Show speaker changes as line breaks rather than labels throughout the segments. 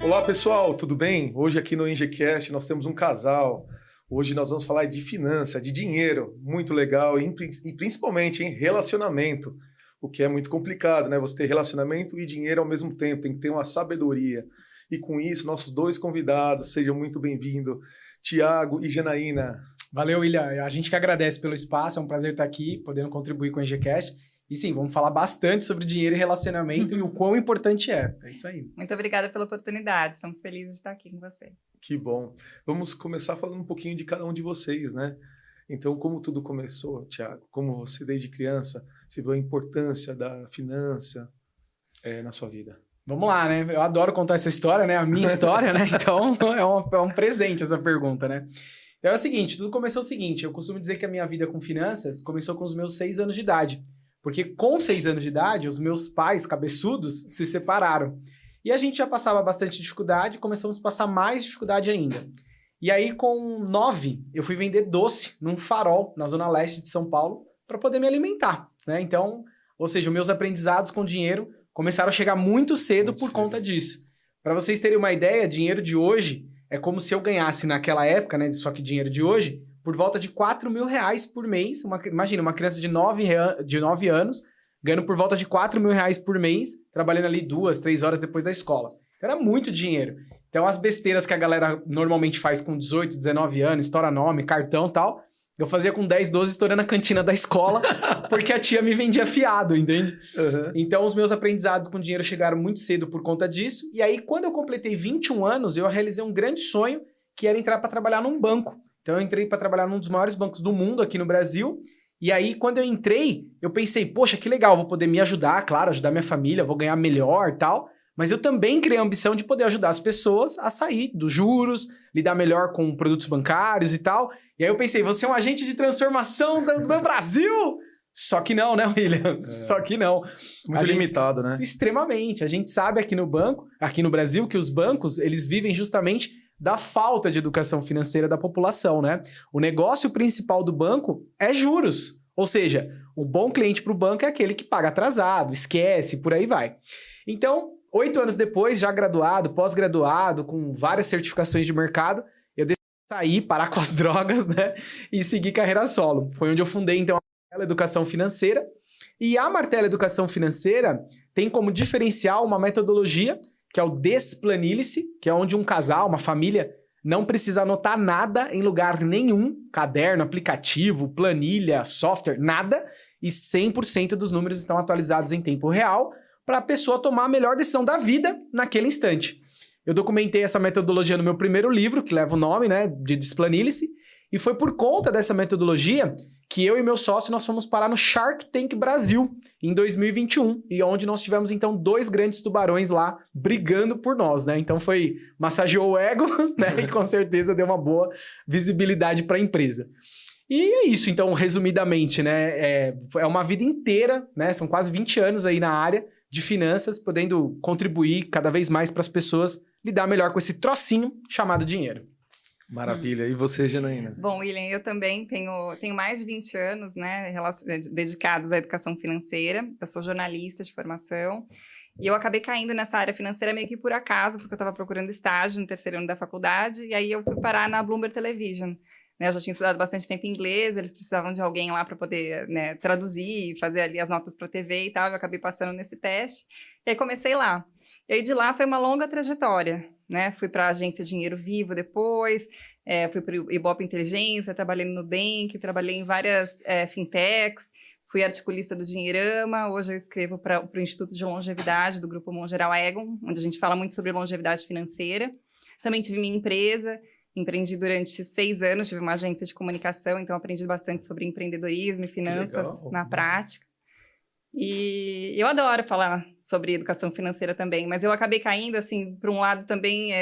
Olá pessoal, tudo bem? Hoje aqui no EngieCast nós temos um casal. Hoje nós vamos falar de finança, de dinheiro, muito legal e principalmente em relacionamento, o que é muito complicado, né? Você ter relacionamento e dinheiro ao mesmo tempo, tem que ter uma sabedoria. E com isso, nossos dois convidados, sejam muito bem-vindos, Tiago e Janaína.
Valeu, William. A gente que agradece pelo espaço, é um prazer estar aqui, podendo contribuir com o EngieCast. E sim, vamos falar bastante sobre dinheiro e relacionamento e o quão importante é. É isso aí.
Muito obrigada pela oportunidade. Estamos felizes de estar aqui com você.
Que bom. Vamos começar falando um pouquinho de cada um de vocês, né? Então, como tudo começou, Tiago? Como você, desde criança, você viu a importância da finança na sua vida?
Vamos lá, né? Eu adoro contar essa história, né? A minha história, né? Então, é um presente essa pergunta, né? Então é o seguinte, tudo começou o seguinte, eu costumo dizer que a minha vida com finanças começou com os meus 6 anos de idade. Porque com 6 anos de idade, os meus pais, cabeçudos, se separaram. E a gente já passava bastante dificuldade, começamos a passar mais dificuldade ainda. E aí, com 9, eu fui vender doce num farol, na zona leste de São Paulo, para poder me alimentar, né? Então, ou seja, os meus aprendizados com dinheiro começaram a chegar muito cedo por conta disso. Para vocês terem uma ideia, dinheiro de hoje é como se eu ganhasse naquela época, né? Só que dinheiro de hoje, por volta de R$4.000 por mês. Imagina, uma criança de 9 anos ganhando por volta de R$4.000 por mês, trabalhando ali 2, 3 horas depois da escola. Então era muito dinheiro. Então as besteiras que a galera normalmente faz com 18, 19 anos, estoura nome, cartão e tal, eu fazia com 10, 12 estourando a cantina da escola, porque a tia me vendia fiado, entende? Uhum. Então os meus aprendizados com dinheiro chegaram muito cedo por conta disso. E aí quando eu completei 21 anos, eu realizei um grande sonho, que era entrar para trabalhar num banco. Então eu entrei para trabalhar num dos maiores bancos do mundo aqui no Brasil. E aí, quando eu entrei, eu pensei, poxa, que legal, vou poder me ajudar, claro, ajudar minha família, vou ganhar melhor e tal. Mas eu também criei a ambição de poder ajudar as pessoas a sair dos juros, lidar melhor com produtos bancários e tal. E aí eu pensei, vou ser um agente de transformação do meu Brasil? Só que não, né, William? Só que não.
Muito limitado, né?
Extremamente. A gente sabe aqui no Brasil, que os bancos, eles vivem justamente da falta de educação financeira da população, né? O negócio principal do banco é juros. Ou seja, o bom cliente para o banco é aquele que paga atrasado, esquece, por aí vai. Então, 8 anos depois, já graduado, pós-graduado, com várias certificações de mercado, eu decidi sair, parar com as drogas, né? E seguir carreira solo. Foi onde eu fundei, então, a Martela Educação Financeira. E a Martela Educação Financeira tem como diferencial uma metodologia que é o Desplanilhe-se, que é onde um casal, uma família, não precisa anotar nada em lugar nenhum, caderno, aplicativo, planilha, software, nada, e 100% dos números estão atualizados em tempo real para a pessoa tomar a melhor decisão da vida naquele instante. Eu documentei essa metodologia no meu primeiro livro, que leva o nome, né, de Desplanilhe-se, e foi por conta dessa metodologia que eu e meu sócio nós fomos parar no Shark Tank Brasil em 2021, e onde nós tivemos então 2 grandes tubarões lá brigando por nós, né? Então massageou o ego, né? E com certeza deu uma boa visibilidade para a empresa. E é isso, então, resumidamente, né? É uma vida inteira, né? São quase 20 anos aí na área de finanças, podendo contribuir cada vez mais para as pessoas lidar melhor com esse trocinho chamado dinheiro.
Maravilha. E você, Janaína?
Bom, William, eu também tenho mais de 20 anos, né, dedicados à educação financeira. Eu sou jornalista de formação e eu acabei caindo nessa área financeira meio que por acaso, porque eu estava procurando estágio no 3º ano da faculdade e aí eu fui parar na Bloomberg Television. Né, eu já tinha estudado bastante tempo inglês, eles precisavam de alguém lá para poder, né, traduzir, fazer ali as notas para a TV e tal. Eu acabei passando nesse teste e aí comecei lá. E aí de lá foi uma longa trajetória, né? Fui para a agência Dinheiro Vivo depois, fui para o Ibope Inteligência, trabalhei no Nubank, trabalhei em várias fintechs, fui articulista do Dinheirama, hoje eu escrevo para o Instituto de Longevidade do Grupo Mongeral Egon, onde a gente fala muito sobre longevidade financeira. Também tive minha empresa, empreendi durante 6 anos, tive uma agência de comunicação, então aprendi bastante sobre empreendedorismo e finanças na prática. E eu adoro falar sobre educação financeira também, mas eu acabei caindo, assim, para um lado também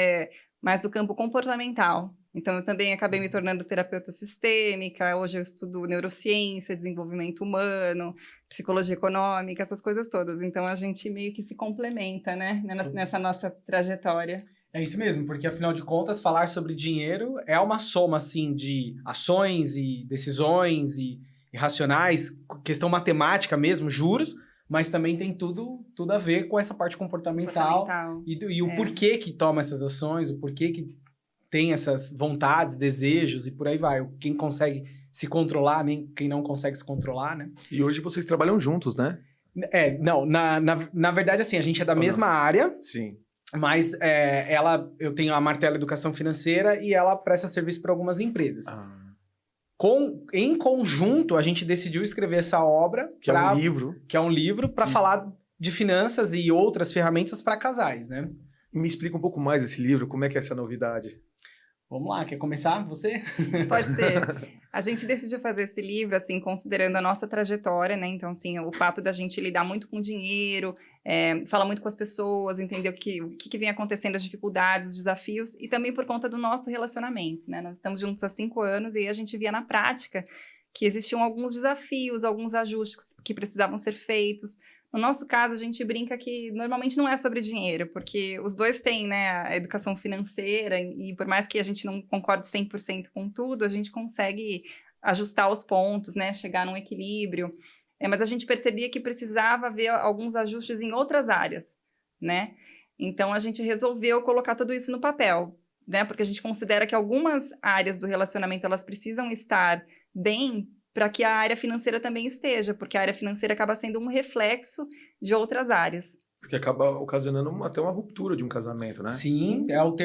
mais do campo comportamental. Então, eu também acabei me tornando terapeuta sistêmica, hoje eu estudo neurociência, desenvolvimento humano, psicologia econômica, essas coisas todas. Então, a gente meio que se complementa, né, nessa nossa trajetória.
É isso mesmo, porque afinal de contas, falar sobre dinheiro é uma soma, assim, de ações e decisões e racionais, questão matemática mesmo, juros, mas também tem tudo a ver com essa parte comportamental. E o porquê que toma essas ações, o porquê que tem essas vontades, desejos e por aí vai. Quem consegue se controlar, nem quem não consegue se controlar, né?
E hoje vocês trabalham juntos, né?
Não, na verdade, assim, a gente é da mesma área.
Sim.
Mas eu tenho a Martelo Educação Financeira e ela presta serviço para algumas empresas. Em conjunto, a gente decidiu escrever essa obra.
Que é um livro.
Para falar de finanças e outras ferramentas para casais, né?
Me explica um pouco mais esse livro, como é que é essa novidade?
Vamos lá, quer começar você?
Pode ser. A gente decidiu fazer esse livro, assim, considerando a nossa trajetória, né? Então, assim, o fato da gente lidar muito com dinheiro, falar muito com as pessoas, entender o que vem acontecendo, as dificuldades, os desafios, e também por conta do nosso relacionamento, né? Nós estamos juntos há 5 anos e aí a gente via na prática que existiam alguns desafios, alguns ajustes que precisavam ser feitos. No nosso caso, a gente brinca que normalmente não é sobre dinheiro, porque os dois têm, né, a educação financeira e por mais que a gente não concorde 100% com tudo, a gente consegue ajustar os pontos, né, chegar num equilíbrio. Mas a gente percebia que precisava haver alguns ajustes em outras áreas, né? Então, a gente resolveu colocar tudo isso no papel, né? Porque a gente considera que algumas áreas do relacionamento, elas precisam estar bem para que a área financeira também esteja, porque a área financeira acaba sendo um reflexo de outras áreas.
Porque acaba ocasionando até uma ruptura de um casamento, né?
Sim, é o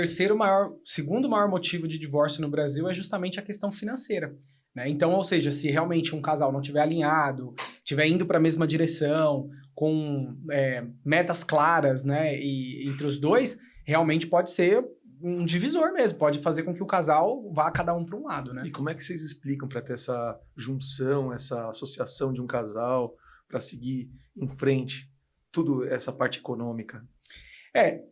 segundo maior motivo de divórcio no Brasil é justamente a questão financeira, né? Então, ou seja, se realmente um casal não estiver alinhado, estiver indo para a mesma direção, com metas claras, né, e entre os dois, realmente pode ser um divisor mesmo, pode fazer com que o casal vá cada um para um lado, né?
E como é que vocês explicam para ter essa junção, essa associação de um casal para seguir em frente tudo essa parte econômica?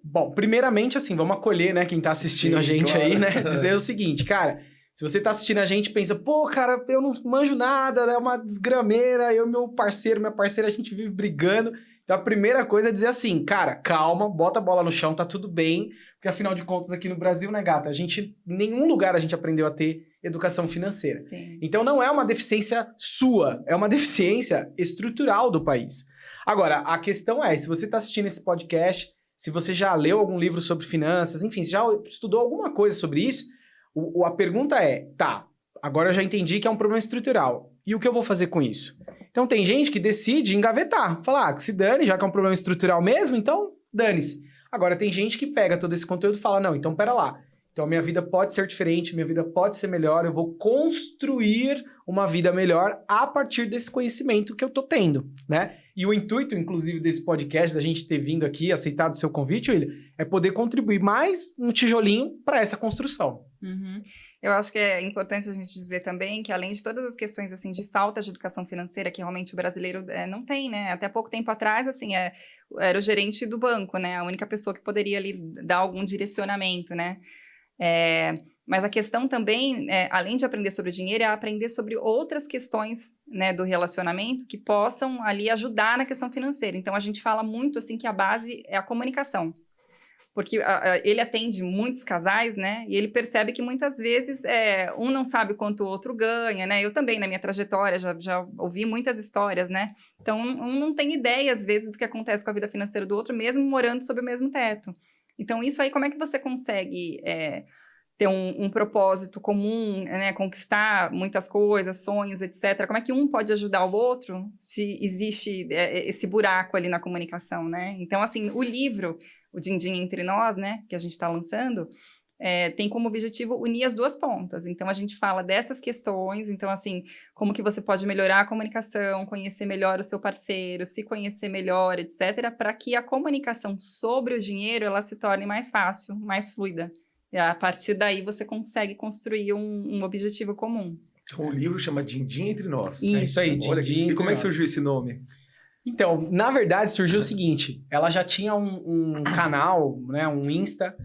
Bom, primeiramente assim, vamos acolher, né, quem tá assistindo a gente claro. Aí, né, dizer o seguinte, cara, se você tá assistindo a gente pensa, pô, cara, eu não manjo nada, é uma desgrameira, eu e meu parceiro, minha parceira, a gente vive brigando. Então a primeira coisa é dizer assim, cara, calma, bota a bola no chão, tá tudo bem, porque afinal de contas aqui no Brasil, né, gata, em nenhum lugar a gente aprendeu a ter educação financeira.
Sim.
Então não é uma deficiência sua, é uma deficiência estrutural do país. Agora, a questão é, se você está assistindo esse podcast, se você já leu algum livro sobre finanças, enfim, se já estudou alguma coisa sobre isso, a pergunta é, tá, agora eu já entendi que é um problema estrutural, e o que eu vou fazer com isso? Então tem gente que decide engavetar, falar, que se dane, já que é um problema estrutural mesmo, então dane-se. Agora tem gente que pega todo esse conteúdo e fala, não, então pera lá, então minha vida pode ser diferente, minha vida pode ser melhor, eu vou construir uma vida melhor a partir desse conhecimento que eu tô tendo, né? E o intuito, inclusive, desse podcast, da gente ter vindo aqui, aceitado o seu convite, William, é poder contribuir mais um tijolinho para essa construção.
Uhum. Eu acho que é importante a gente dizer também que, além de todas as questões assim, de falta de educação financeira, que realmente o brasileiro não tem, né? Até pouco tempo atrás, assim, era o gerente do banco, né? A única pessoa que poderia ali dar algum direcionamento, né? Mas a questão também, além de aprender sobre dinheiro, é aprender sobre outras questões, né, do relacionamento que possam ali ajudar na questão financeira. Então, a gente fala muito, assim, que a base é a comunicação. Porque ele atende muitos casais, né, e ele percebe que muitas vezes um não sabe quanto o outro ganha, né. Eu também, na minha trajetória, já ouvi muitas histórias, né. Então, um não tem ideia, às vezes, do que acontece com a vida financeira do outro, mesmo morando sob o mesmo teto. Então, isso aí, como é que você consegue ter um propósito comum, né, conquistar muitas coisas, sonhos, etc. Como é que um pode ajudar o outro se existe esse buraco ali na comunicação, né? Então, assim, o livro, o Din-Din Entre Nós, né, que a gente está lançando, tem como objetivo unir as duas pontas. Então, a gente fala dessas questões, então, assim, como que você pode melhorar a comunicação, conhecer melhor o seu parceiro, se conhecer melhor, etc., para que a comunicação sobre o dinheiro, ela se torne mais fácil, mais fluida. E a partir daí você consegue construir um objetivo comum.
O livro chama Din-Din Entre Nós.
Isso, isso aí,
Olha, e como é que surgiu esse nome?
Então, na verdade, surgiu o seguinte, ela já tinha um canal, né, um Insta,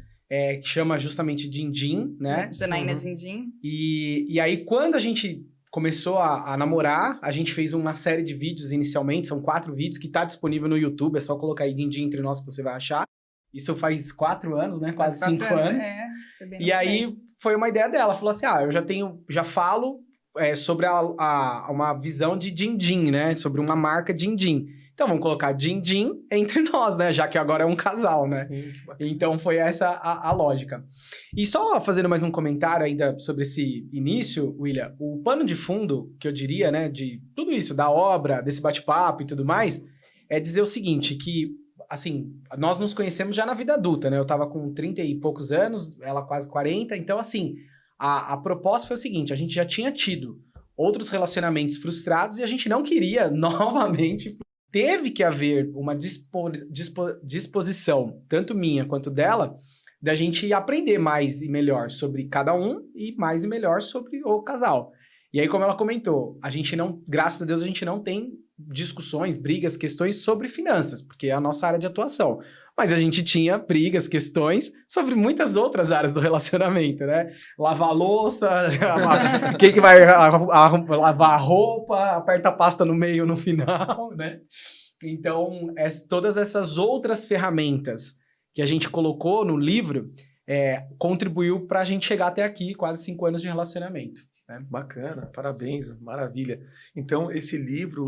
que chama justamente Din-Din, né?
Janaína Din-Din.
E aí, quando a gente começou a namorar, a gente fez uma série de vídeos inicialmente, são 4 vídeos, que tá disponível no YouTube, é só colocar aí Din-Din Entre Nós que você vai achar. Isso faz 4 anos, né? Quase 5 anos. E aí foi uma ideia dela. Falou assim: eu já falo sobre uma visão de Din-Din, né? Sobre uma marca Din-Din. Então vamos colocar din-din entre nós, né? Já que agora é um casal, né?
Sim, que bacana.
Então foi essa a lógica. E só fazendo mais um comentário ainda sobre esse início, William, o pano de fundo, que eu diria, né, de tudo isso, da obra, desse bate-papo e tudo mais, é dizer o seguinte, que, assim, nós nos conhecemos já na vida adulta, né? Eu tava com 30 e poucos anos, ela quase 40, então, assim, a proposta foi o seguinte, a gente já tinha tido outros relacionamentos frustrados e a gente não queria novamente. Teve que haver uma disposição, tanto minha quanto dela, da gente aprender mais e melhor sobre cada um e mais e melhor sobre o casal. E aí, como ela comentou, a gente não, graças a Deus, a gente não tem discussões, brigas, questões sobre finanças, porque é a nossa área de atuação. Mas a gente tinha brigas, questões sobre muitas outras áreas do relacionamento, né? Lavar a louça, quem que vai lavar a roupa, aperta a pasta no meio no final, né? Então, todas essas outras ferramentas que a gente colocou no livro contribuiu para a gente chegar até aqui, quase 5 anos de relacionamento.
Bacana, parabéns, maravilha. Então, esse livro,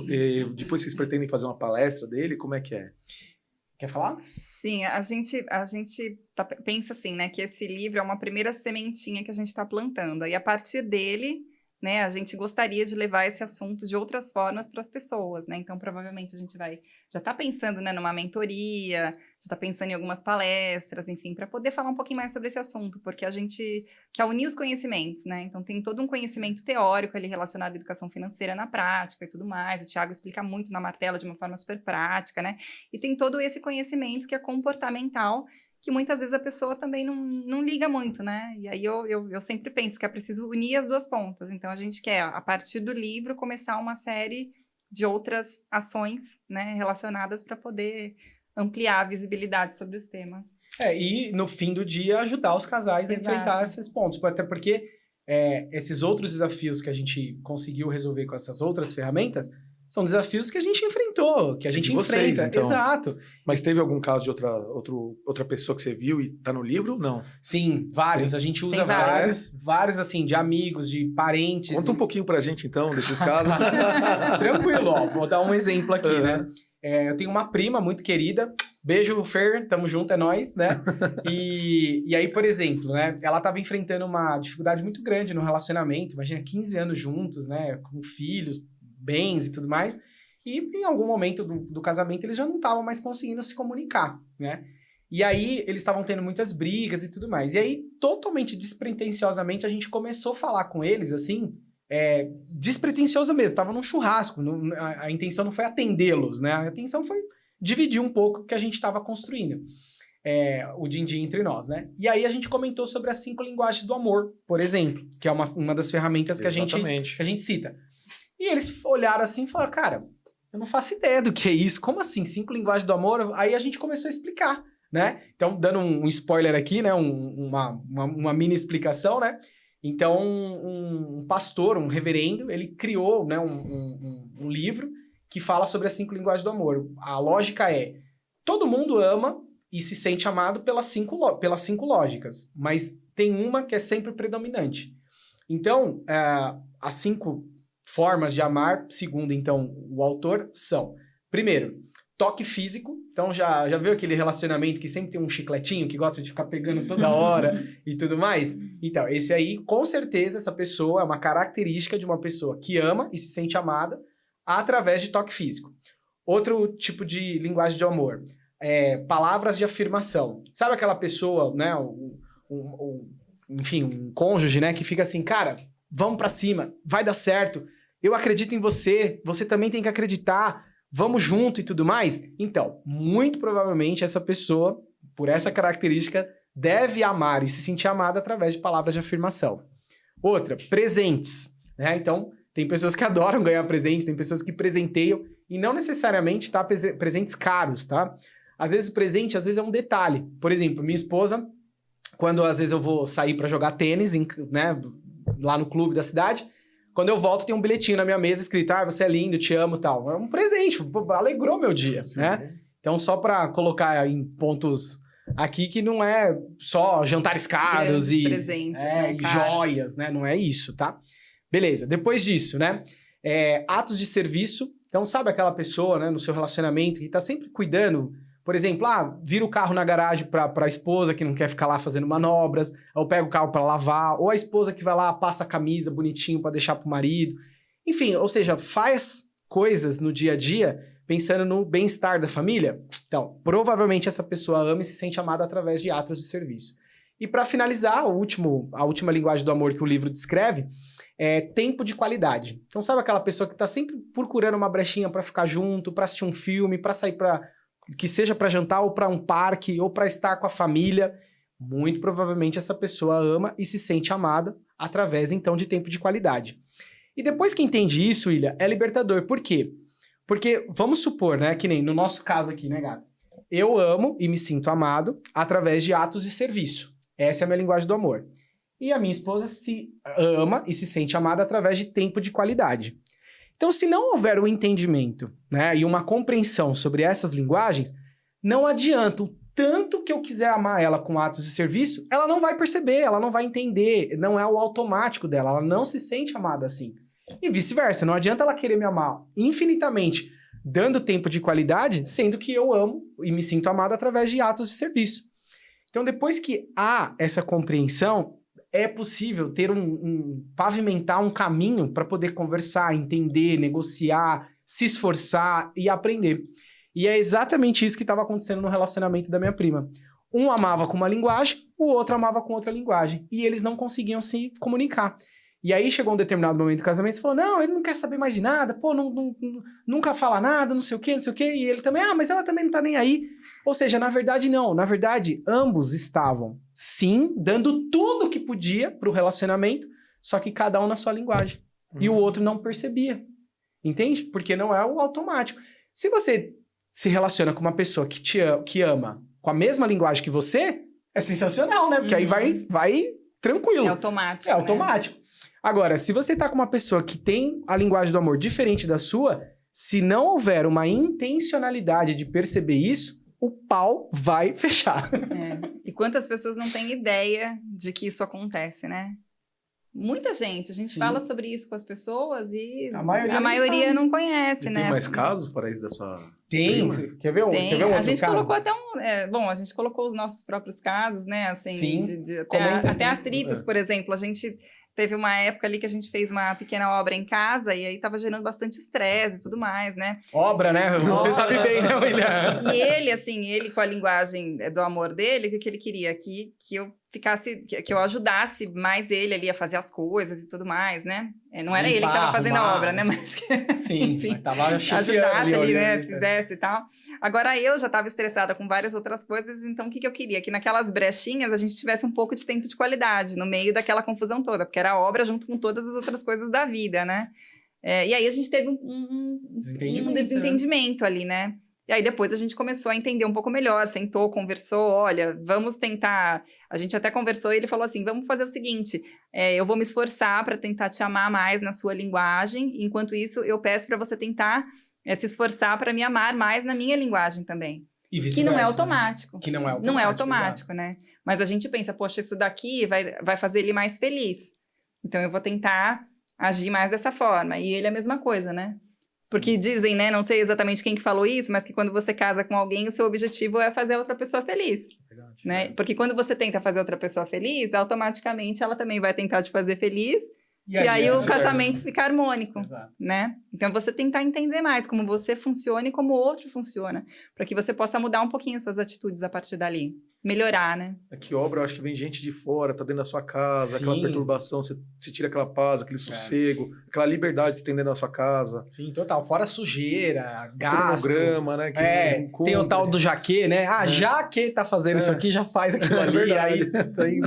depois vocês pretendem fazer uma palestra dele? Como é que é?
Quer falar?
Sim, a gente pensa assim, né, que esse livro é uma primeira sementinha que a gente está plantando. Aí, a partir dele, né, a gente gostaria de levar esse assunto de outras formas para as pessoas, né? Então, provavelmente, a gente já está pensando, né, numa mentoria, já está pensando em algumas palestras, enfim, para poder falar um pouquinho mais sobre esse assunto, porque a gente quer unir os conhecimentos, né? Então, tem todo um conhecimento teórico ali relacionado à educação financeira na prática e tudo mais. O Thiago explica muito na Martela de uma forma super prática, né? E tem todo esse conhecimento que é comportamental, que muitas vezes a pessoa também não liga muito, né? E aí eu sempre penso que é preciso unir as duas pontas. Então, a gente quer, a partir do livro, começar uma série de outras ações, né, relacionadas para poder ampliar a visibilidade sobre os temas.
E no fim do dia ajudar os casais a enfrentar esses pontos. Até porque esses outros desafios que a gente conseguiu resolver com essas outras ferramentas são desafios que a gente enfrentou, que a gente enfrenta.
Então.
Exato.
Mas teve algum caso de outra pessoa que você viu e tá no livro? Não.
Sim, vários. A gente usa vários, assim, de amigos, de parentes.
Conta um pouquinho pra gente, então, desses casos.
Tranquilo, ó. Vou dar um exemplo aqui, né? Eu tenho uma prima muito querida. Beijo, Fer. Tamo junto, é nóis, né? E aí, por exemplo, né? Ela tava enfrentando uma dificuldade muito grande no relacionamento. Imagina, 15 anos juntos, né? Com filhos, bens e tudo mais, e em algum momento do casamento eles já não estavam mais conseguindo se comunicar, né? E aí eles estavam tendo muitas brigas e tudo mais. E aí, totalmente despretensiosamente, a gente começou a falar com eles, assim, despretensioso mesmo, tava num churrasco, a intenção não foi atendê-los, né? A intenção foi dividir um pouco o que a gente estava construindo, o din-din entre nós, né? E aí a gente comentou sobre as 5 linguagens do amor, por exemplo, que é uma das ferramentas que a gente cita. E eles olharam assim e falaram, cara, eu não faço ideia do que é isso. Como assim? 5 linguagens do amor? Aí a gente começou a explicar, né? Então, dando um spoiler aqui, né? Uma mini explicação, né? Então, um pastor, um reverendo, ele criou, né, um livro que fala sobre as 5 linguagens do amor. A lógica é, todo mundo ama e se sente amado pelas 5 lógicas, mas tem uma que é sempre predominante. Então, as 5 formas de amar, segundo, então, o autor, são... Primeiro, toque físico. Então, já viu aquele relacionamento que sempre tem um chicletinho que gosta de ficar pegando toda hora e tudo mais? Então, esse aí, com certeza, essa pessoa é uma característica de uma pessoa que ama e se sente amada através de toque físico. Outro tipo de linguagem de amor, palavras de afirmação. Sabe aquela pessoa, né, enfim, um cônjuge, né, que fica assim, cara... Vamos pra cima, vai dar certo, eu acredito em você, você também tem que acreditar, vamos junto e tudo mais. Então, muito provavelmente essa pessoa, por essa característica, deve amar e se sentir amada através de palavras de afirmação. Outra, presentes, né? Então, tem pessoas que adoram ganhar presente, tem pessoas que presenteiam, e não necessariamente presentes caros, tá? Às vezes o presente, às vezes é um detalhe. Por exemplo, minha esposa, quando às vezes eu vou sair para jogar tênis, né, lá no clube da cidade, quando eu volto tem um bilhetinho na minha mesa escrito, você é lindo, te amo e tal. É um presente, alegrou meu dia, né? Então, só para colocar em pontos aqui que não é só jantares caros e
presentes, né,
e joias, né? Não é isso, tá? Beleza, depois disso, né? Atos de serviço Então, sabe aquela pessoa, né, no seu relacionamento que tá sempre cuidando, por exemplo, vira o carro na garagem pra esposa que não quer ficar lá fazendo manobras, ou pega o carro para lavar, ou a esposa que vai lá, passa a camisa bonitinho para deixar pro marido. Enfim, ou seja, faz coisas no dia a dia pensando no bem-estar da família. Então, provavelmente essa pessoa ama e se sente amada através de atos de serviço. E para finalizar, a última linguagem do amor que o livro descreve é tempo de qualidade. Então, sabe aquela pessoa que está sempre procurando uma brechinha para ficar junto, para assistir um filme, para sair que seja para jantar ou para um parque ou para estar com a família? Muito provavelmente essa pessoa ama e se sente amada através, então, de tempo de qualidade. E depois que entende isso, William, é libertador. Por quê? Porque vamos supor, né, que nem no nosso caso aqui, né, Gabi? Eu amo e me sinto amado através de atos de serviço. Essa é a minha linguagem do amor. E a minha esposa se ama e se sente amada através de tempo de qualidade. Então, se não houver um entendimento, né, e uma compreensão sobre essas linguagens, não adianta o tanto que eu quiser amar ela com atos de serviço, ela não vai perceber, ela não vai entender, não é o automático dela, ela não se sente amada assim. E vice-versa, não adianta ela querer me amar infinitamente, dando tempo de qualidade, sendo que eu amo e me sinto amada através de atos de serviço. Então, depois que há essa compreensão, é possível ter pavimentar um caminho para poder conversar, entender, negociar, se esforçar e aprender. E é exatamente isso que estava acontecendo no relacionamento da minha prima. Um amava com uma linguagem, o outro amava com outra linguagem. E eles não conseguiam se comunicar. E aí chegou um determinado momento do casamento e falou, não, ele não quer saber mais de nada, pô, nunca fala nada, não sei o quê. E ele também, mas ela também não tá nem aí. Ou seja, na verdade não, na verdade ambos estavam, sim, dando tudo que podia pro relacionamento, só que cada um na sua linguagem. E o outro não percebia, entende? Porque não é o automático. Se você se relaciona com uma pessoa que ama com a mesma linguagem que você, é sensacional, né? Porque aí vai tranquilo.
É automático.
É automático. Né? Agora, se você tá com uma pessoa que tem a linguagem do amor diferente da sua, se não houver uma intencionalidade de perceber isso, o pau vai fechar.
E quantas pessoas não têm ideia de que isso acontece, né? Muita gente. A gente fala sobre isso com as pessoas e a maioria não conhece, né?
Tem mais casos fora isso da sua...
Tem. Quer ver um outro caso?
A gente colocou até a gente colocou os nossos próprios casos, né? Assim,
sim.
Até atritos, por exemplo. A gente teve uma época ali que a gente fez uma pequena obra em casa e aí tava gerando bastante estresse e tudo mais, né?
Obra, né? Você sabe bem, né, William?
E ele com a linguagem do amor dele, o que ele queria? Que eu ficasse, que eu ajudasse mais ele ali a fazer as coisas e tudo mais, né? Não era ele que tava fazendo a obra, né? Mas
sim, enfim, tava
ajudasse ali, né? Fizesse e tal. Agora eu já tava estressada com várias outras coisas, então o que eu queria? Que naquelas brechinhas a gente tivesse um pouco de tempo de qualidade no meio daquela confusão toda, porque era a obra junto com todas as outras coisas da vida, né? E aí a gente teve um desentendimento ali, né? E aí depois a gente começou a entender um pouco melhor, sentou, conversou, olha, vamos tentar... A gente até conversou e ele falou assim, vamos fazer o seguinte, eu vou me esforçar para tentar te amar mais na sua linguagem, enquanto isso eu peço para você tentar se esforçar para me amar mais na minha linguagem também. Que não é automático.
Né? Que não é automático.
Não é automático, né? Mas a gente pensa, poxa, isso daqui vai fazer ele mais feliz. Então eu vou tentar agir mais dessa forma. E ele é a mesma coisa, né? Porque dizem, né, não sei exatamente quem que falou isso, mas que quando você casa com alguém, o seu objetivo é fazer a outra pessoa feliz. Verdade, né? Porque quando você tenta fazer outra pessoa feliz, automaticamente ela também vai tentar te fazer feliz. E aí o casamento fica harmônico, né? Então você tentar entender mais como você funciona e como o outro funciona, para que você possa mudar um pouquinho suas atitudes a partir dali. Melhorar, né?
Que obra, eu acho que vem gente de fora, tá dentro da sua casa, aquela perturbação, você tira aquela paz, aquele sossego, aquela liberdade de você tem dentro da sua casa.
Sim, total. Fora sujeira, gasto.
Cronograma, né?
Tem o tal do jaque, né? Jaque tá fazendo isso aqui, já faz aquilo ali, aí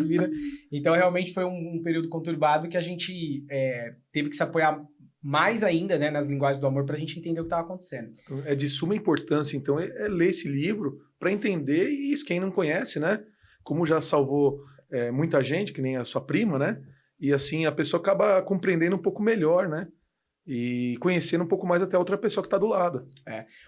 vira. Então, realmente foi um período conturbado que a gente teve que se apoiar mais ainda, né, nas linguagens do amor, pra gente entender o que estava acontecendo.
É de suma importância, então, ler esse livro para entender isso. Quem não conhece, né? Como já salvou muita gente, que nem a sua prima, né? E assim, a pessoa acaba compreendendo um pouco melhor, né? E conhecendo um pouco mais até a outra pessoa que está do lado.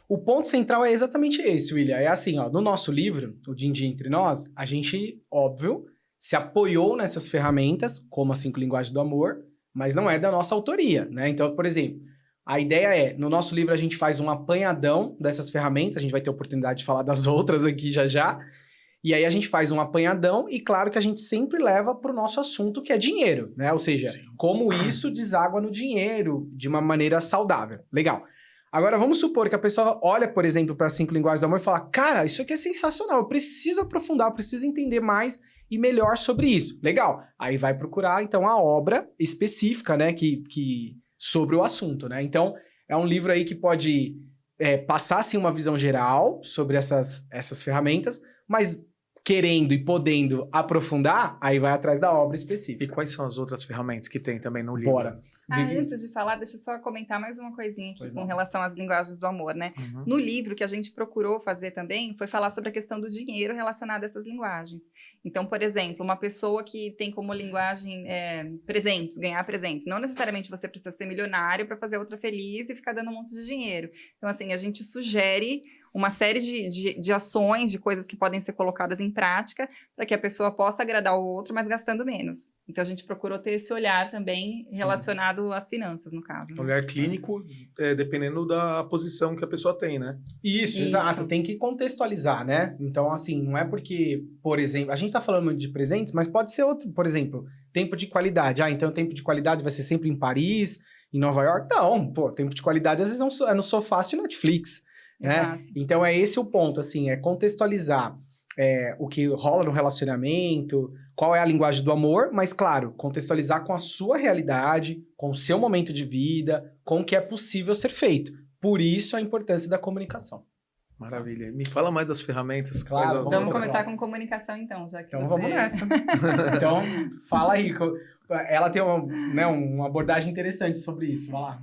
O ponto central é exatamente esse, William. É assim, ó, no nosso livro, o Din-Din Entre Nós, a gente, óbvio, se apoiou nessas ferramentas, como as 5 linguagens do amor, mas não é da nossa autoria, né? Então, por exemplo, A ideia é, no nosso livro a gente faz um apanhadão dessas ferramentas, a gente vai ter oportunidade de falar das outras aqui já já, e aí a gente faz um apanhadão e claro que a gente sempre leva para o nosso assunto que é dinheiro, né? Ou seja, como isso deságua no dinheiro de uma maneira saudável. Legal. Agora, vamos supor que a pessoa olha, por exemplo, para 5 linguagens do amor e fala, cara, isso aqui é sensacional, eu preciso aprofundar, eu preciso entender mais e melhor sobre isso. Legal. Aí vai procurar, então, a obra específica, né, sobre o assunto, né? Então, é um livro aí que pode passar, assim, uma visão geral sobre essas ferramentas, mas querendo e podendo aprofundar, aí vai atrás da obra específica.
E quais são as outras ferramentas que tem também no livro?
Bora.
Antes de falar, deixa eu só comentar mais uma coisinha aqui com relação às linguagens do amor, né?
Uhum.
No livro, que a gente procurou fazer também, foi falar sobre a questão do dinheiro relacionado a essas linguagens. Então, por exemplo, uma pessoa que tem como linguagem presentes, ganhar presentes. Não necessariamente você precisa ser milionário para fazer outra feliz e ficar dando um monte de dinheiro. Então, assim, a gente sugere uma série de ações, de coisas que podem ser colocadas em prática para que a pessoa possa agradar o outro, mas gastando menos. Então, a gente procurou ter esse olhar também relacionado às finanças, no caso. Né?
Olhar clínico, dependendo da posição que a pessoa tem, né?
Isso, exato. Tem que contextualizar, né? Então, assim, não é porque, por exemplo, a gente tá falando de presentes, mas pode ser outro, por exemplo, tempo de qualidade. Então o tempo de qualidade vai ser sempre em Paris, em Nova York? Não, pô, tempo de qualidade às vezes é no sofá de Netflix. Né? Então é esse o ponto, assim, é contextualizar o que rola no relacionamento, qual é a linguagem do amor, mas claro, contextualizar com a sua realidade, com o seu momento de vida, com o que é possível ser feito. Por isso a importância da comunicação.
Maravilha. Me fala mais das ferramentas.
Claro,
vamos começar com comunicação então, já que
então vamos nessa. Então fala aí, ela tem uma abordagem interessante sobre isso, vai lá.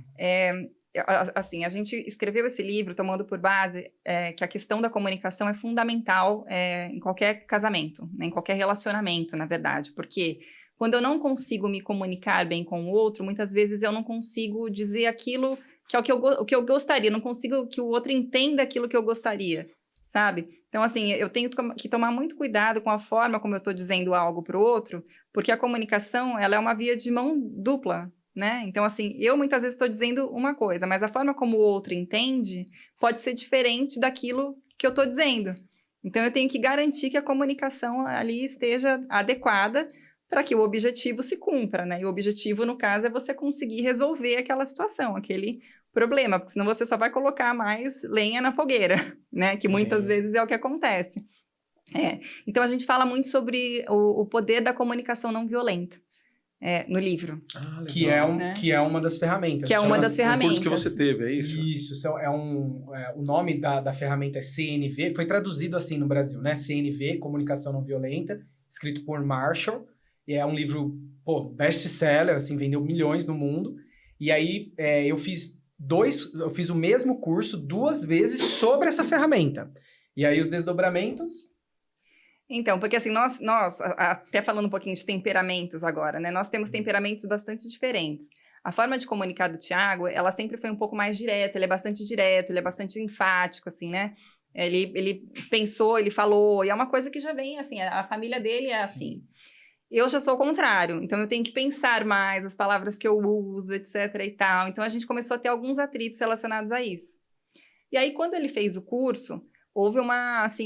Assim, a gente escreveu esse livro tomando por base que a questão da comunicação é fundamental em qualquer casamento, né, em qualquer relacionamento, na verdade, porque quando eu não consigo me comunicar bem com o outro, muitas vezes eu não consigo dizer aquilo que é o que eu gostaria, não consigo que o outro entenda aquilo que eu gostaria, sabe? Então, assim, eu tenho que tomar muito cuidado com a forma como eu estou dizendo algo para o outro, porque a comunicação, ela é uma via de mão dupla, né? Então, assim, eu muitas vezes estou dizendo uma coisa, mas a forma como o outro entende pode ser diferente daquilo que eu estou dizendo. Então, eu tenho que garantir que a comunicação ali esteja adequada para que o objetivo se cumpra, né? E o objetivo, no caso, é você conseguir resolver aquela situação, aquele problema, porque senão você só vai colocar mais lenha na fogueira, né? Que muitas vezes é o que acontece. Então, a gente fala muito sobre o poder da comunicação não violenta. No livro.
Que é uma das ferramentas.
Que é uma das ferramentas.
O curso que você teve, é isso?
Isso, o nome da ferramenta é CNV, foi traduzido assim no Brasil, né? CNV, Comunicação Não Violenta, escrito por Marshall, e é um livro, best-seller, assim, vendeu milhões no mundo, e aí eu fiz o mesmo curso 2 vezes sobre essa ferramenta. E aí os desdobramentos...
Então, porque assim, nós, até falando um pouquinho de temperamentos agora, né? Nós temos temperamentos bastante diferentes. A forma de comunicar do Thiago, ela sempre foi um pouco mais direta, ele é bastante direto, ele é bastante enfático, assim, né? Ele pensou, ele falou, e é uma coisa que já vem, assim, a família dele é assim. Eu já sou o contrário, então eu tenho que pensar mais as palavras que eu uso, etc e tal. Então a gente começou a ter alguns atritos relacionados a isso. E aí, quando ele fez o curso... houve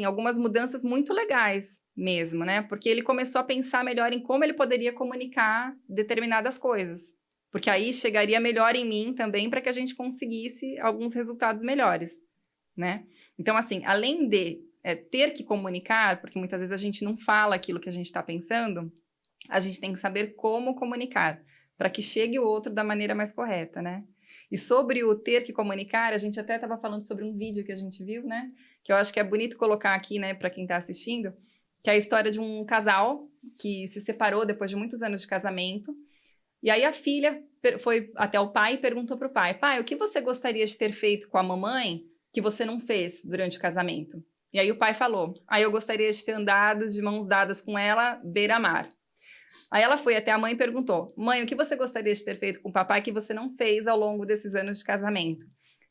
algumas mudanças muito legais mesmo, né? Porque ele começou a pensar melhor em como ele poderia comunicar determinadas coisas. Porque aí chegaria melhor em mim também para que a gente conseguisse alguns resultados melhores, né? Então, assim, além de ter que comunicar, porque muitas vezes a gente não fala aquilo que a gente está pensando, a gente tem que saber como comunicar, para que chegue o outro da maneira mais correta, né? E sobre o ter que comunicar, a gente até estava falando sobre um vídeo que a gente viu, né? Que eu acho que é bonito colocar aqui, né, para quem está assistindo, que é a história de um casal que se separou depois de muitos anos de casamento. E aí a filha foi até o pai e perguntou para o pai, o que você gostaria de ter feito com a mamãe que você não fez durante o casamento? E aí o pai falou, eu gostaria de ter andado de mãos dadas com ela beira-mar. Aí ela foi até a mãe e perguntou, mãe, o que você gostaria de ter feito com o papai que você não fez ao longo desses anos de casamento?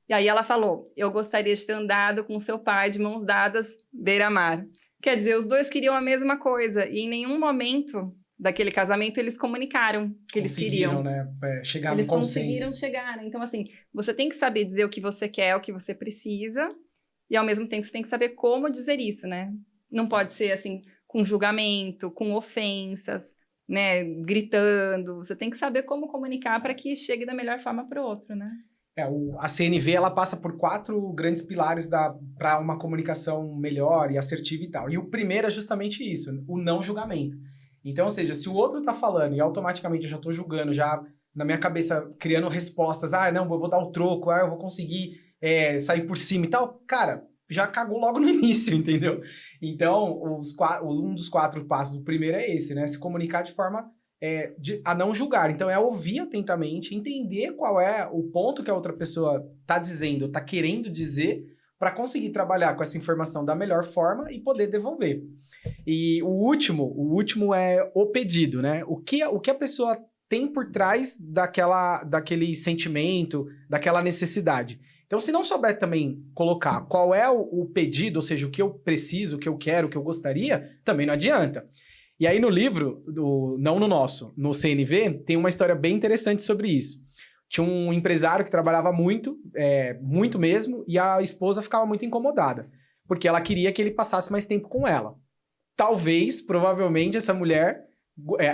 E aí ela falou, eu gostaria de ter andado com seu pai de mãos dadas beira-mar. Quer dizer, os dois queriam a mesma coisa e em nenhum momento daquele casamento, eles comunicaram que eles queriam.
Né? Chegar
Eles
no consenso.
conseguiram chegar, né? Então, assim, você tem que saber dizer o que você quer, o que você precisa, e ao mesmo tempo você tem que saber como dizer isso, né? Não pode ser, assim, com julgamento, com ofensas, né? Gritando. Você tem que saber como comunicar para que chegue da melhor forma para o outro, né?
A CNV, ela passa por 4 grandes pilares para uma comunicação melhor e assertiva e tal. E o primeiro é justamente isso, o não julgamento. Então, ou seja, se o outro tá falando e automaticamente eu já tô julgando, já na minha cabeça criando respostas, não, eu vou dar o troco, eu vou conseguir sair por cima e tal, cara, já cagou logo no início, entendeu? Então, um dos 4 passos, o primeiro é esse, né? Se comunicar de forma a não julgar. Então, é ouvir atentamente, entender qual é o ponto que a outra pessoa tá dizendo, tá querendo dizer, para conseguir trabalhar com essa informação da melhor forma e poder devolver. E o último é o pedido, né? O que a pessoa tem por trás daquele sentimento, daquela necessidade. Então, se não souber também colocar qual é o pedido, ou seja, o que eu preciso, o que eu quero, o que eu gostaria, também não adianta. E aí no livro, não no nosso, no CNV, tem uma história bem interessante sobre isso. Tinha um empresário que trabalhava muito, muito mesmo, e a esposa ficava muito incomodada, porque ela queria que ele passasse mais tempo com ela. Talvez, provavelmente, essa mulher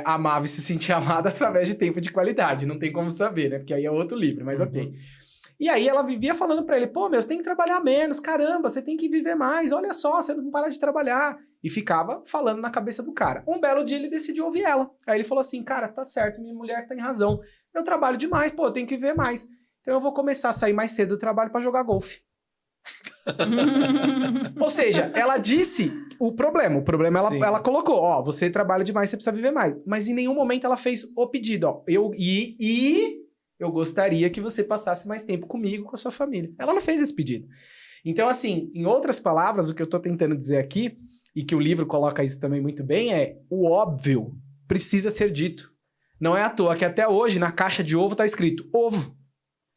amava e se sentia amada através de tempo de qualidade. Não tem como saber, né? Porque aí é outro livro, mas ok. E aí ela vivia falando pra ele, você tem que trabalhar menos, caramba, você tem que viver mais, olha só, você não para de trabalhar. E ficava falando na cabeça do cara. Um belo dia ele decidiu ouvir ela. Aí ele falou assim, cara, tá certo, minha mulher tem razão. Eu trabalho demais, eu tenho que viver mais. Então eu vou começar a sair mais cedo do trabalho pra jogar golfe. Ou seja, ela disse o problema. O problema ela colocou, você trabalha demais, você precisa viver mais. Mas em nenhum momento ela fez o pedido, eu gostaria que você passasse mais tempo comigo, com a sua família. Ela não fez esse pedido. Então, assim, em outras palavras, o que eu tô tentando dizer aqui, e que o livro coloca isso também muito bem, o óbvio precisa ser dito. Não é à toa que até hoje, na caixa de ovo, tá escrito ovo.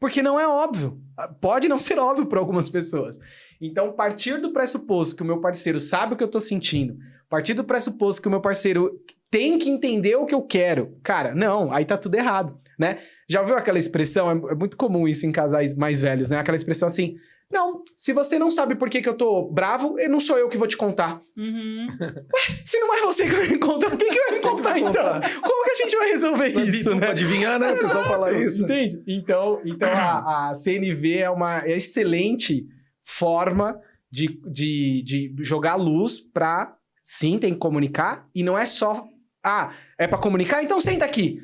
Porque não é óbvio. Pode não ser óbvio para algumas pessoas. Então, partir do pressuposto que o meu parceiro sabe o que eu tô sentindo, partir do pressuposto que o meu parceiro tem que entender o que eu quero, cara, não, aí tá tudo errado, né? Já ouviu aquela expressão? É muito comum isso em casais mais velhos, né? Aquela expressão assim, não, se você não sabe por que eu tô bravo, não sou eu que vou te contar. Ué, se não é você que vai me contar, quem que vai me contar então? Como que a gente vai resolver isso, né?
Adivinhar, né? O pessoal falar isso.
Entende? Então a CNV é uma excelente forma de jogar luz pra, sim, tem que comunicar, e não é só, é pra comunicar? Então senta aqui.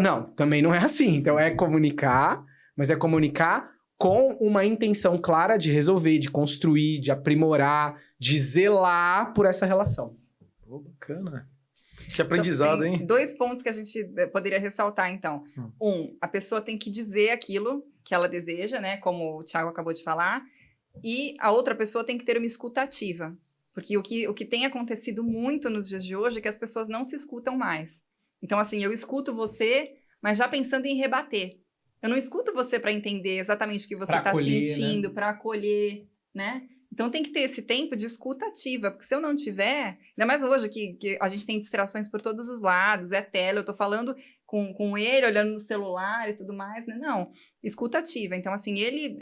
Não, também não é assim. Então é comunicar, mas é comunicar com uma intenção clara de resolver, de construir, de aprimorar, de zelar por essa relação.
Bacana. Que aprendizado,
então,
hein?
2 pontos que a gente poderia ressaltar, então. A pessoa tem que dizer aquilo que ela deseja, né? Como o Thiago acabou de falar. E a outra pessoa tem que ter uma escuta ativa. Porque o que tem acontecido muito nos dias de hoje é que as pessoas não se escutam mais. Então, assim, eu escuto você, mas já pensando em rebater. Eu não escuto você para entender exatamente o que você está sentindo, né? Para acolher, né? Então tem que ter esse tempo de escuta ativa, porque se eu não tiver, ainda mais hoje que a gente tem distrações por todos os lados, é tela, eu tô falando com ele, olhando no celular e tudo mais, né? Não, escuta ativa. Então, assim, ele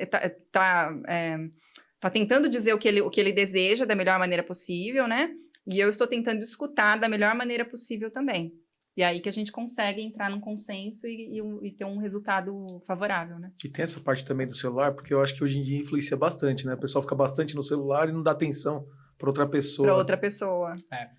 tá tentando dizer o que ele deseja da melhor maneira possível, né? E eu estou tentando escutar da melhor maneira possível também. E aí que a gente consegue entrar num consenso e ter um resultado favorável, né?
E tem essa parte também do celular, porque eu acho que hoje em dia influencia bastante, né? O pessoal fica bastante no celular e não dá atenção para outra pessoa.
Para outra pessoa.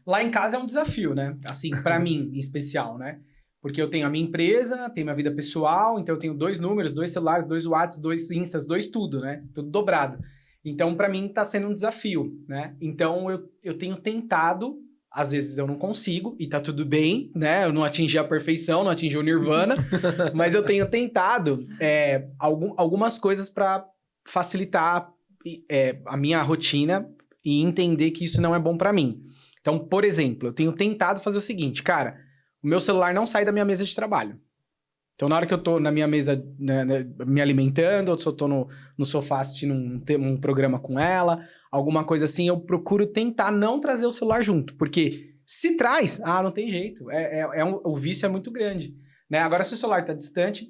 Lá em casa é um desafio, né? Assim, para mim, em especial, né? Porque eu tenho a minha empresa, tenho minha vida pessoal, então eu tenho 2 números, 2 celulares, 2 WhatsApp, 2 Instas, 2 tudo, né? Tudo dobrado. Então, para mim, tá sendo um desafio, né? Então, eu tenho tentado. Às vezes eu não consigo, e tá tudo bem, né? Eu não atingi a perfeição, não atingi o nirvana, mas eu tenho tentado algumas coisas para facilitar a minha rotina e entender que isso não é bom para mim. Então, por exemplo, eu tenho tentado fazer o seguinte, cara, o meu celular não sai da minha mesa de trabalho. Então, na hora que eu tô na minha mesa, né, me alimentando, ou se eu tô no sofá assistindo um programa com ela, alguma coisa assim, eu procuro tentar não trazer o celular junto. Porque Se traz, não tem jeito. O vício é muito grande, né? Agora, se o celular está distante,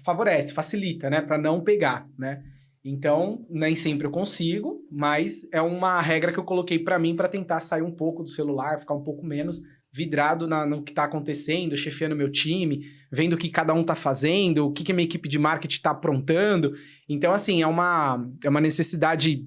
favorece, facilita, né? Para não pegar, né? Então, nem sempre eu consigo, mas é uma regra que eu coloquei para mim para tentar sair um pouco do celular, ficar um pouco menos vidrado no que está acontecendo, chefiando meu time, vendo o que cada um está fazendo, o que a minha equipe de marketing está aprontando. Então, assim, é uma necessidade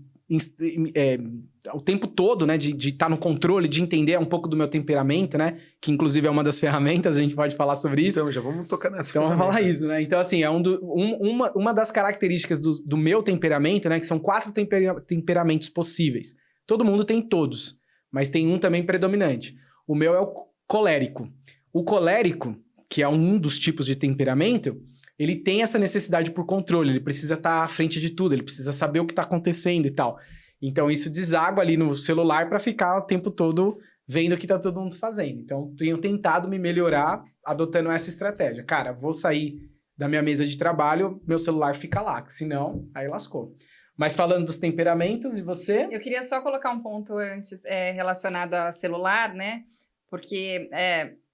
o tempo todo, né, de estar no controle, de entender um pouco do meu temperamento, né, que inclusive é uma das ferramentas, a gente pode falar sobre isso.
Então, já vamos tocar nessa
Então, vamos falar isso, né? Então, assim, uma das características do meu temperamento, né, que são 4 temperamentos possíveis. Todo mundo tem todos, mas tem um também predominante. O meu é o colérico. O colérico, que é um dos tipos de temperamento, ele tem essa necessidade por controle, ele precisa estar à frente de tudo, ele precisa saber o que está acontecendo e tal. Então, isso deságua ali no celular para ficar o tempo todo vendo o que está todo mundo fazendo. Então, tenho tentado me melhorar adotando essa estratégia. Cara, vou sair da minha mesa de trabalho, meu celular fica lá, senão, aí lascou. Mas falando dos temperamentos, e você?
Eu queria só colocar um ponto antes relacionado a celular, né? Porque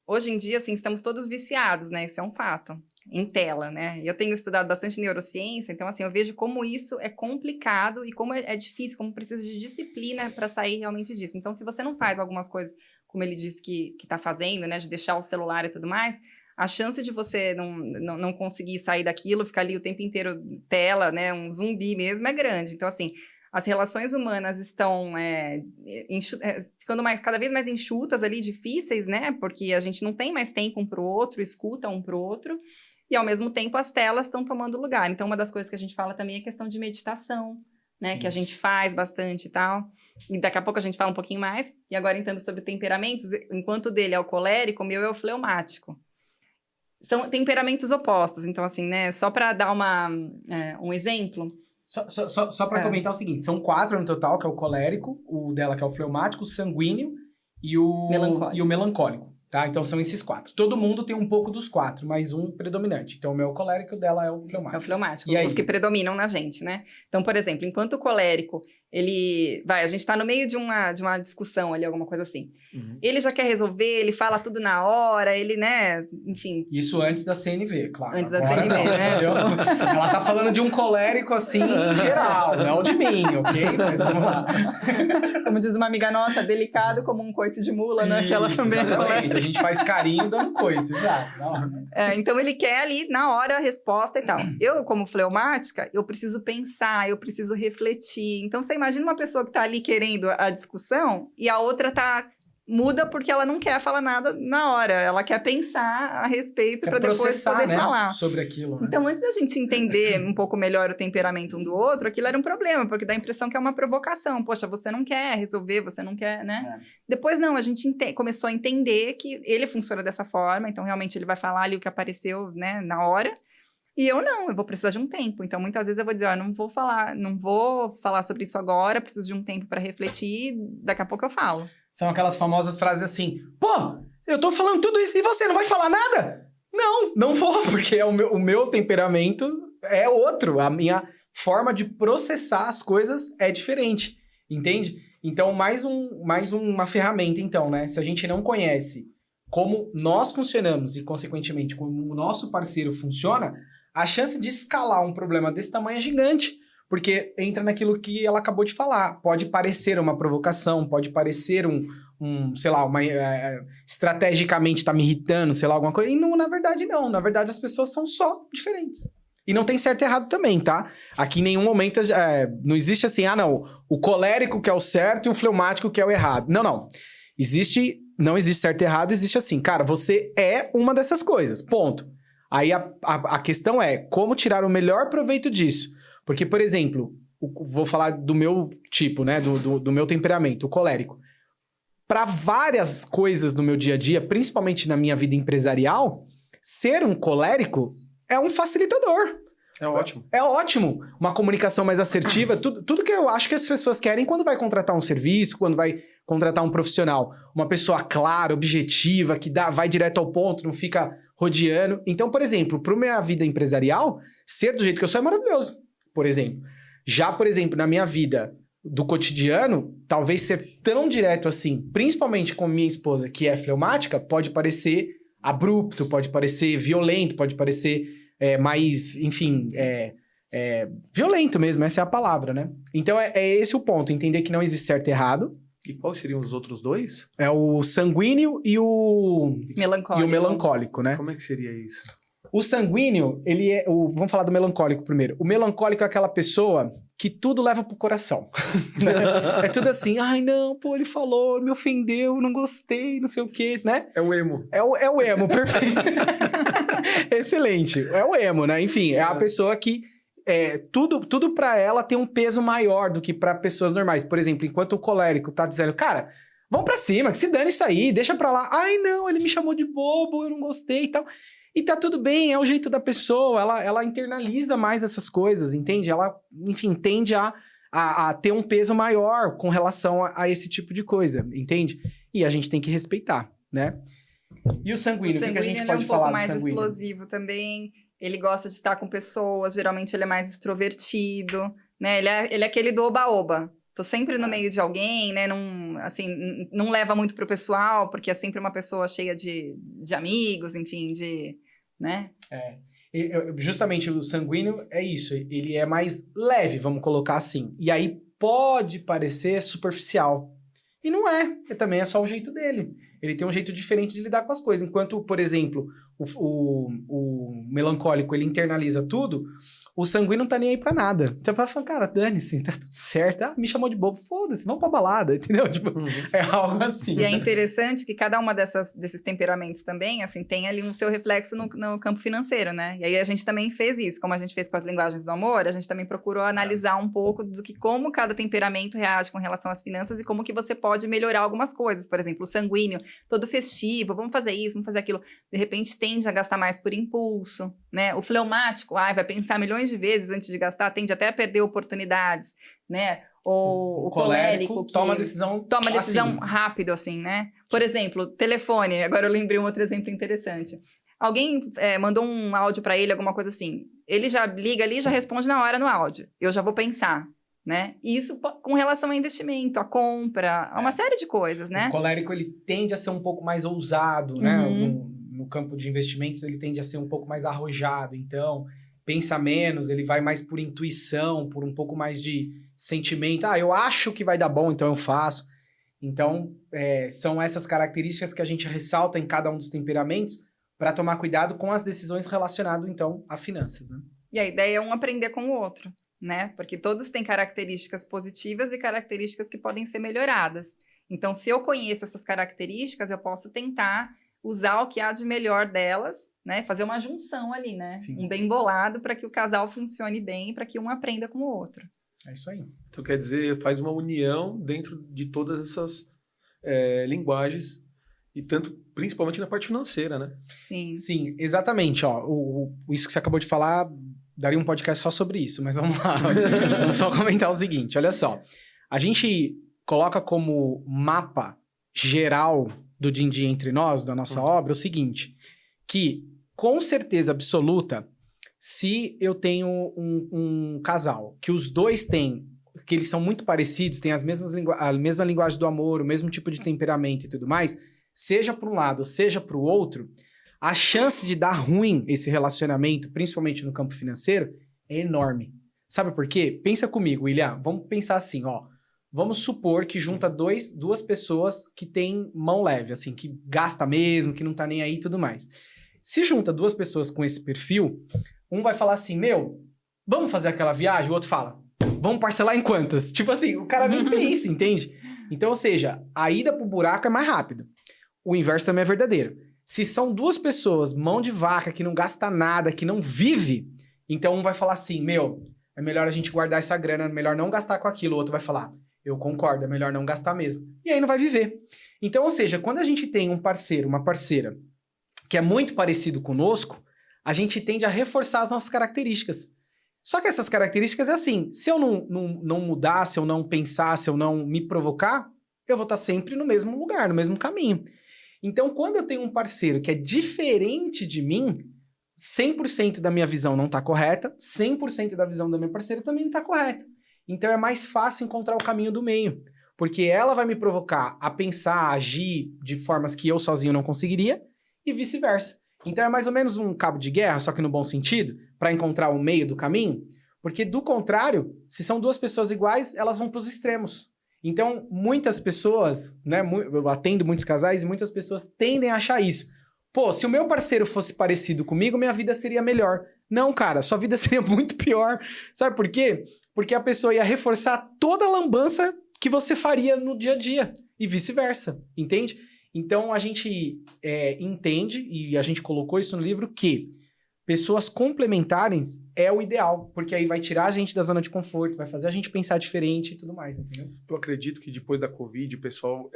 hoje em dia, assim, estamos todos viciados, né? Isso é um fato. Em tela, né? Eu tenho estudado bastante neurociência, então, assim, eu vejo como isso é complicado e como é difícil, como precisa de disciplina para sair realmente disso. Então, se você não faz algumas coisas, como ele disse que tá fazendo, né? De deixar o celular e tudo mais, a chance de você não conseguir sair daquilo, ficar ali o tempo inteiro tela, né? Um zumbi mesmo é grande. Então, assim, as relações humanas estão ficando cada vez mais enxutas ali, difíceis, né? Porque a gente não tem mais tempo um para o outro, escuta um para o outro, e ao mesmo tempo as telas estão tomando lugar. Então, uma das coisas que a gente fala também é a questão de meditação, né? Sim. Que a gente faz bastante e tal. E daqui a pouco a gente fala um pouquinho mais. E agora, entrando sobre temperamentos, enquanto o dele é o colérico, o meu é o fleumático. São temperamentos opostos. Então, assim, né? Só para dar um exemplo...
Só para comentar o seguinte, são 4 no total, que é o colérico, o dela que é o fleumático, o sanguíneo e o melancólico, tá? Então são esses 4. Todo mundo tem um pouco dos 4, mas um predominante. Então o meu é o colérico, o dela é o fleumático.
É o fleumático,
e aí?
Os que predominam na gente, né? Então, por exemplo, enquanto o colérico, a gente tá no meio de uma discussão ali, alguma coisa assim. Uhum. Ele já quer resolver, ele fala tudo na hora, ele, né, enfim...
Isso antes da CNV, claro.
Antes da CNV, né?
Ela tá falando de um colérico, assim, geral, não de mim, ok? Mas vamos lá.
Como diz uma amiga nossa, delicado como um coice de mula, né? Que ela também
exatamente. A gente faz carinho dando coice, exato.
Então, ele quer ali, na hora, a resposta e tal. Eu, como fleumática, eu preciso pensar, eu preciso refletir. Então, você imagina uma pessoa que tá ali querendo a discussão e a outra muda porque ela não quer falar nada na hora. Ela quer pensar a respeito para depois poder falar.
Sobre aquilo. Né?
Então, antes da gente entender um pouco melhor o temperamento um do outro, aquilo era um problema, porque dá a impressão que é uma provocação. Poxa, você não quer resolver, você não quer, né? Depois, não, a gente começou a entender que ele funciona dessa forma, então realmente ele vai falar ali o que apareceu, né, na hora. E eu vou precisar de um tempo. Então, muitas vezes eu vou dizer, não vou falar sobre isso agora, preciso de um tempo para refletir, daqui a pouco eu falo.
São aquelas famosas frases assim, pô, eu tô falando tudo isso e você não vai falar nada? Não vou, porque o meu temperamento é outro, a minha forma de processar as coisas é diferente, entende? Então, mais uma ferramenta, então, né? Se a gente não conhece como nós funcionamos e, consequentemente, como o nosso parceiro funciona, a chance de escalar um problema desse tamanho é gigante, porque entra naquilo que ela acabou de falar. Pode parecer uma provocação, pode parecer sei lá, estrategicamente tá me irritando, sei lá, alguma coisa. E não, na verdade, não. Na verdade, as pessoas são só diferentes. E não tem certo e errado também, tá? Aqui em nenhum momento não existe assim, o colérico que é o certo e o fleumático que é o errado. Não. Não existe certo e errado, existe assim, cara, você é uma dessas coisas, ponto. Aí a questão é como tirar o melhor proveito disso. Porque, por exemplo, vou falar do meu tipo, né, do meu temperamento, o colérico. Para várias coisas do meu dia a dia, principalmente na minha vida empresarial, ser um colérico é um facilitador.
É ótimo.
É ótimo. Uma comunicação mais assertiva, tudo que eu acho que as pessoas querem quando vai contratar um serviço, quando vai contratar um profissional. Uma pessoa clara, objetiva, que vai direto ao ponto, não fica rodeando. Então, por exemplo, para a minha vida empresarial, ser do jeito que eu sou é maravilhoso, por exemplo. Já, por exemplo, na minha vida do cotidiano, talvez ser tão direto assim, principalmente com minha esposa, que é fleumática, pode parecer abrupto, pode parecer violento, pode parecer mais, enfim, violento mesmo, essa é a palavra, né? Então é esse o ponto, entender que não existe certo e errado.
E quais seriam os outros dois?
É o sanguíneo e o melancólico, né?
Como é que seria isso?
O sanguíneo, ele é... vamos falar do melancólico primeiro. O melancólico é aquela pessoa que tudo leva pro coração. Né? É tudo assim, ai não, pô, ele falou, me ofendeu, não gostei, não sei o quê, né?
É o emo.
É o emo, perfeito. Excelente. É o emo, né? Enfim, é a pessoa que... tudo pra ela tem um peso maior do que pra pessoas normais. Por exemplo, enquanto o colérico tá dizendo, cara, vamos pra cima, que se dane isso aí, deixa pra lá. Ai não, ele me chamou de bobo, eu não gostei e tal... E tá tudo bem, é o jeito da pessoa, ela internaliza mais essas coisas, entende? Ela, enfim, tende a ter um peso maior com relação a esse tipo de coisa, entende? E a gente tem que respeitar, né? E o sanguíneo, o que a gente pode falar do sanguíneo?
É um pouco mais explosivo também, ele gosta de estar com pessoas, geralmente ele é mais extrovertido, né? Ele é aquele do oba-oba. Tô sempre no meio de alguém, né? Não leva muito pro pessoal, porque é sempre uma pessoa cheia de amigos, enfim, né?
Justamente o sanguíneo é isso, ele é mais leve, vamos colocar assim. E aí pode parecer superficial. E não é, também é só o jeito dele. Ele tem um jeito diferente de lidar com as coisas. Enquanto, por exemplo, o melancólico, ele internaliza tudo, o sanguíneo não tá nem aí pra nada. Você vai falar, cara, dane-se, tá tudo certo. Ah, me chamou de bobo, foda-se, vamos pra balada, entendeu? Tipo, é algo assim.
E é interessante que cada uma desses temperamentos também, assim, tem ali um seu reflexo no campo financeiro, né? E aí a gente também fez isso, como a gente fez com as linguagens do amor, a gente também procurou analisar um pouco como cada temperamento reage com relação às finanças e como que você pode melhorar algumas coisas. Por exemplo, o sanguíneo, todo festivo, vamos fazer isso, vamos fazer aquilo. De repente tende a gastar mais por impulso, né? O fleumático, vai pensar milhões de vezes antes de gastar, tende até a perder oportunidades, né? Ou o colérico que
toma decisão
assim, rápido, assim, né? Por exemplo, telefone. Agora eu lembrei um outro exemplo interessante. Alguém mandou um áudio para ele, alguma coisa assim. Ele já liga ali e já responde na hora no áudio. Eu já vou pensar, né? E isso com relação ao investimento, a compra, a uma série de coisas, né?
O colérico, ele tende a ser um pouco mais ousado, né? No campo de investimentos, ele tende a ser um pouco mais arrojado. Então, pensa menos, ele vai mais por intuição, por um pouco mais de sentimento. Eu acho que vai dar bom, então eu faço. Então, são essas características que a gente ressalta em cada um dos temperamentos para tomar cuidado com as decisões relacionadas, então, a finanças, né?
E a ideia é um aprender com o outro, né? Porque todos têm características positivas e características que podem ser melhoradas. Então, se eu conheço essas características, eu posso tentar usar o que há de melhor delas, né? Fazer uma junção ali, né?
Sim.
Um bem bolado para que o casal funcione bem, para que um aprenda com o outro.
É isso aí.
Então, quer dizer, faz uma união dentro de todas essas linguagens, e principalmente na parte financeira, né?
Sim.
Sim, exatamente. Isso que você acabou de falar, daria um podcast só sobre isso, mas vamos lá. Vamos só comentar o seguinte, olha só. A gente coloca como mapa geral do din-din entre nós, da nossa obra, o seguinte, que com certeza absoluta, se eu tenho um casal, que os dois têm, que eles são muito parecidos, têm a mesma linguagem do amor, o mesmo tipo de temperamento e tudo mais, seja para um lado, seja para o outro, a chance de dar ruim esse relacionamento, principalmente no campo financeiro, é enorme. Sabe por quê? Pensa comigo, William. Vamos pensar assim, Vamos supor que junta duas pessoas que têm mão leve, assim, que gasta mesmo, que não tá nem aí e tudo mais. Se junta duas pessoas com esse perfil, um vai falar assim, vamos fazer aquela viagem? O outro fala, vamos parcelar em quantas? Tipo assim, o cara nem pensa, entende? Então, ou seja, a ida pro buraco é mais rápido. O inverso também é verdadeiro. Se são duas pessoas, mão de vaca, que não gasta nada, que não vive, então um vai falar assim, é melhor a gente guardar essa grana, é melhor não gastar com aquilo. O outro vai falar, eu concordo, é melhor não gastar mesmo. E aí não vai viver. Então, ou seja, quando a gente tem um parceiro, uma parceira, que é muito parecido conosco, a gente tende a reforçar as nossas características. Só que essas características é assim, se eu não mudar, se eu não pensar, se eu não me provocar, eu vou estar sempre no mesmo lugar, no mesmo caminho. Então, quando eu tenho um parceiro que é diferente de mim, 100% da minha visão não está correta, 100% da visão da minha parceira também não está correta. Então é mais fácil encontrar o caminho do meio. Porque ela vai me provocar a pensar, a agir de formas que eu sozinho não conseguiria e vice-versa. Então é mais ou menos um cabo de guerra, só que no bom sentido, para encontrar o meio do caminho. Porque do contrário, se são duas pessoas iguais, elas vão para os extremos. Então muitas pessoas, né, eu atendo muitos casais e muitas pessoas tendem a achar isso. Pô, se o meu parceiro fosse parecido comigo, minha vida seria melhor. Não, cara, sua vida seria muito pior. Sabe por quê? Porque a pessoa ia reforçar toda a lambança que você faria no dia a dia. E vice-versa, entende? Então, a gente entende, e a gente colocou isso no livro, que pessoas complementares é o ideal. Porque aí vai tirar a gente da zona de conforto, vai fazer a gente pensar diferente e tudo mais, entendeu?
Eu acredito que depois da Covid, o pessoal